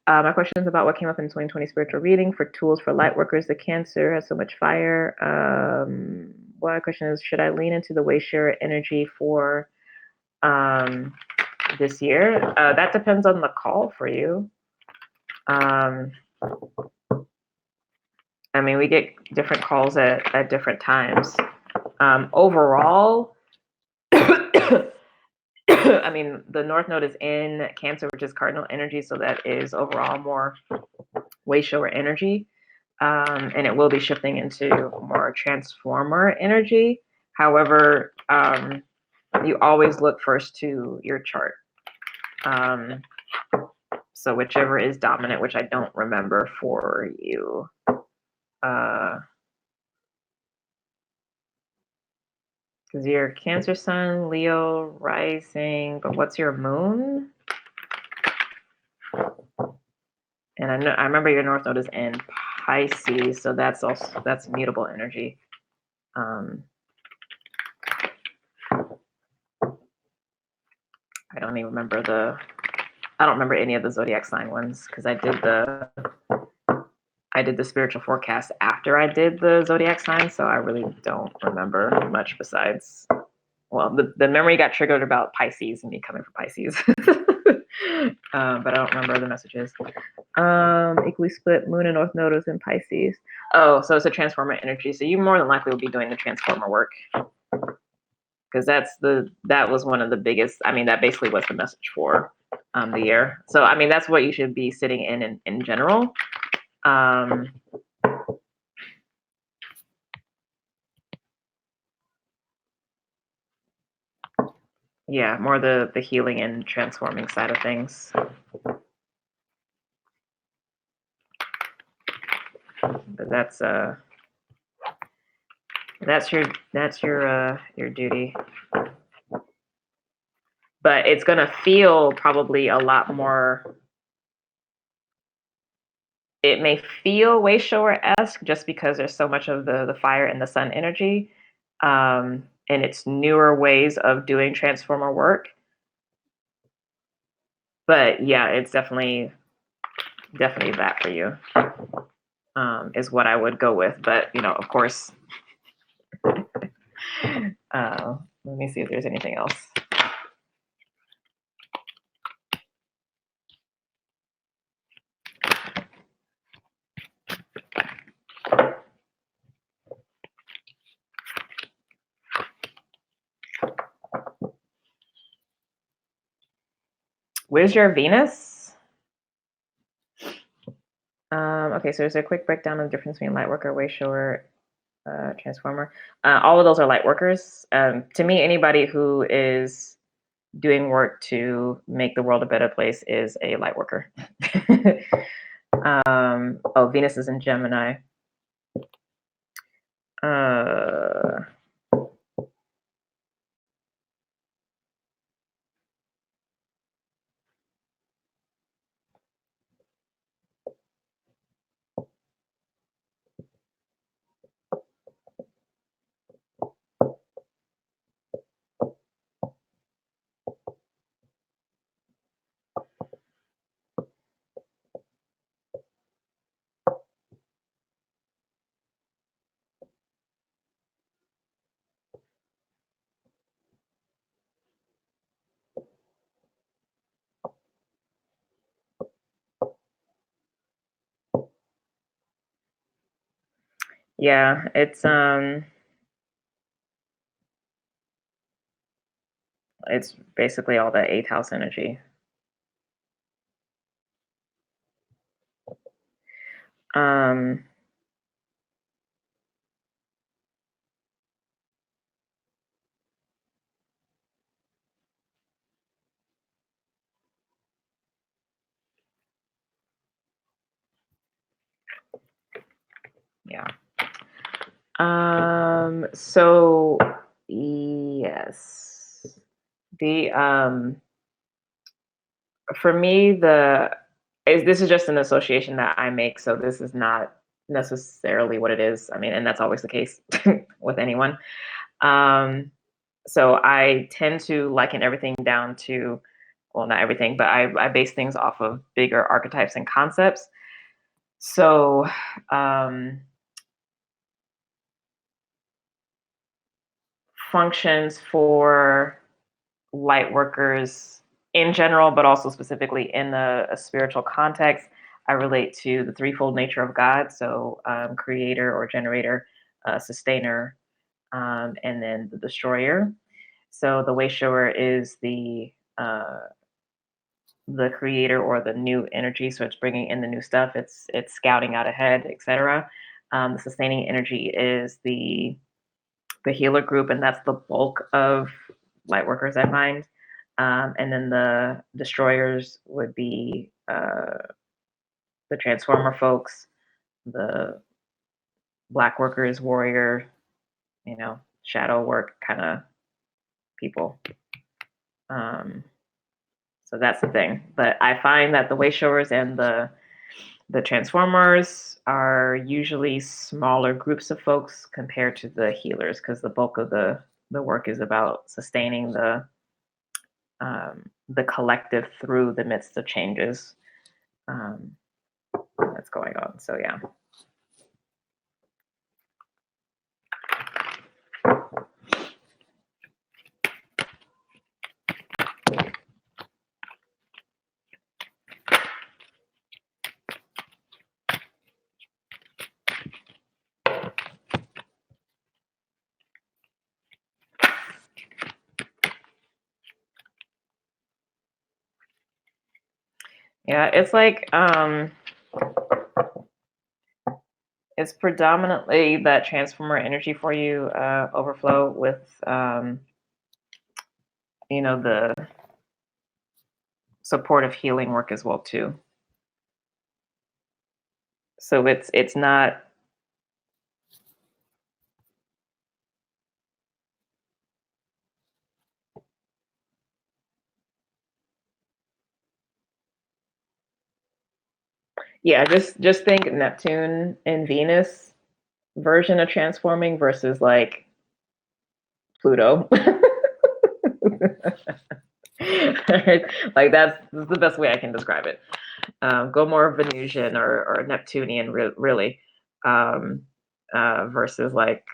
My question is about what came up in 2020 spiritual reading for tools for light workers. The Cancer has so much fire. One question is, should I lean into the Waysharer energy for this year? That depends on the call for you. I mean, we get different calls at different times. Overall, I mean, the North Node is in Cancer, which is cardinal energy, so that is overall more Wayshower energy, and it will be shifting into more Transformer energy. However, you always look first to your chart. So whichever is dominant, which I don't remember for you. Because you're Cancer Sun, Leo rising, but what's your moon? And I remember your North Node is in Pisces, so that's mutable energy. I don't even remember I don't remember any of the zodiac sign ones because I did the spiritual forecast after I did the zodiac sign, so I really don't remember much besides, well, the memory got triggered about Pisces and me coming from Pisces. But I don't remember the messages. Equally split moon and North Node is in Pisces. Oh, so it's a Transformer energy. So you more than likely will be doing the Transformer work. Because that was one of the biggest, I mean, that basically was the message for the year. So I mean, that's what you should be sitting in general. Yeah, more the healing and transforming side of things. But that's your duty. But it's gonna feel probably a lot more. It may feel Wayshower-esque just because there's so much of the fire and the sun energy, and it's newer ways of doing Transformer work. But yeah, it's definitely that for you. Is what I would go with. But of course, let me see if there's anything else. Where's your Venus? Okay, so there's a quick breakdown of the difference between lightworker, way shower, transformer. All of those are light workers. To me, anybody who is doing work to make the world a better place is a light worker. Oh, Venus is in Gemini. Yeah, it's basically all the 8th house energy. Yeah. So yes, the for me this is just an association that I make, so this is not necessarily what it is. I mean, and that's always the case with anyone. So I tend to liken everything down to, well, not everything, but I base things off of bigger archetypes and concepts. So functions for light workers in general, but also specifically in a spiritual context, I relate to the threefold nature of God. So creator or generator, sustainer, and then the destroyer. So the way shower is the creator or the new energy. So it's bringing in the new stuff. It's scouting out ahead, etc. The sustaining energy is the healer group, and that's the bulk of light workers I find. And then the destroyers would be the transformer folks, the black workers, warrior, shadow work kind of people. So that's the thing. But I find that the way showers and the transformers are usually smaller groups of folks compared to the healers, because the bulk of the work is about sustaining the collective through the midst of changes that's going on. So yeah. Yeah, it's like it's predominantly that transformer energy for you, overflow with the supportive healing work as well too. So it's not. Yeah, just think Neptune and Venus version of transforming versus like Pluto. Like that's the best way I can describe it. Go more Venusian or Neptunian, really, versus like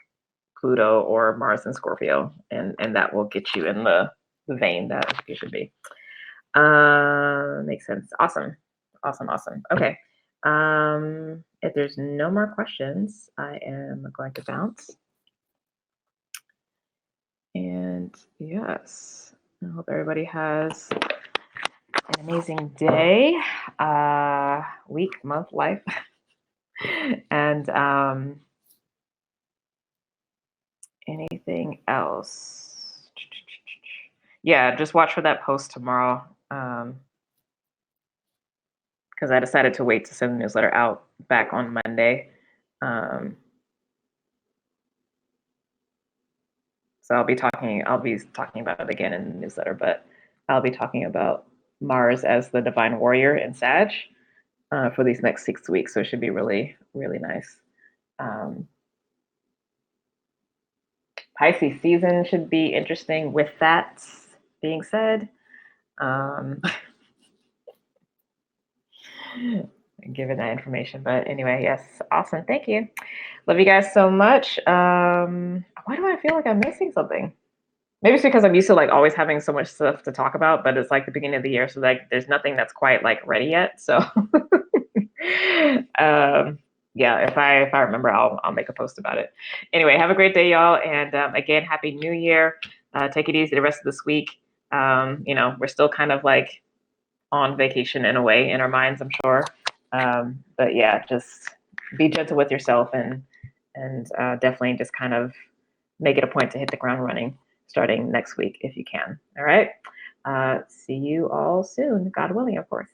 Pluto or Mars and Scorpio, and that will get you in the vein that you should be. Makes sense. Awesome. Okay. If there's no more questions, I am going to bounce. And yes, I hope everybody has an amazing day, week, month, life. And anything else? Yeah, just watch for that post tomorrow. Because I decided to wait to send the newsletter out back on Monday. So I'll be talking about it again in the newsletter, but I'll be talking about Mars as the divine warrior in Sag for these next 6 weeks. So it should be really, really nice. Pisces season should be interesting with that being said. Given that information. But anyway, yes, awesome. Thank you. Love you guys so much. Why do I feel like I'm missing something? Maybe it's because I'm used to like always having so much stuff to talk about, but it's like the beginning of the year, so like there's nothing that's quite like ready yet. So yeah, if I remember, I'll make a post about it. Anyway, have a great day, y'all, and again, happy New Year. Take it easy the rest of this week. We're still kind of like on vacation in a way in our minds, I'm sure. But yeah, just be gentle with yourself and definitely just kind of make it a point to hit the ground running starting next week if you can. All right. See you all soon, God willing, of course.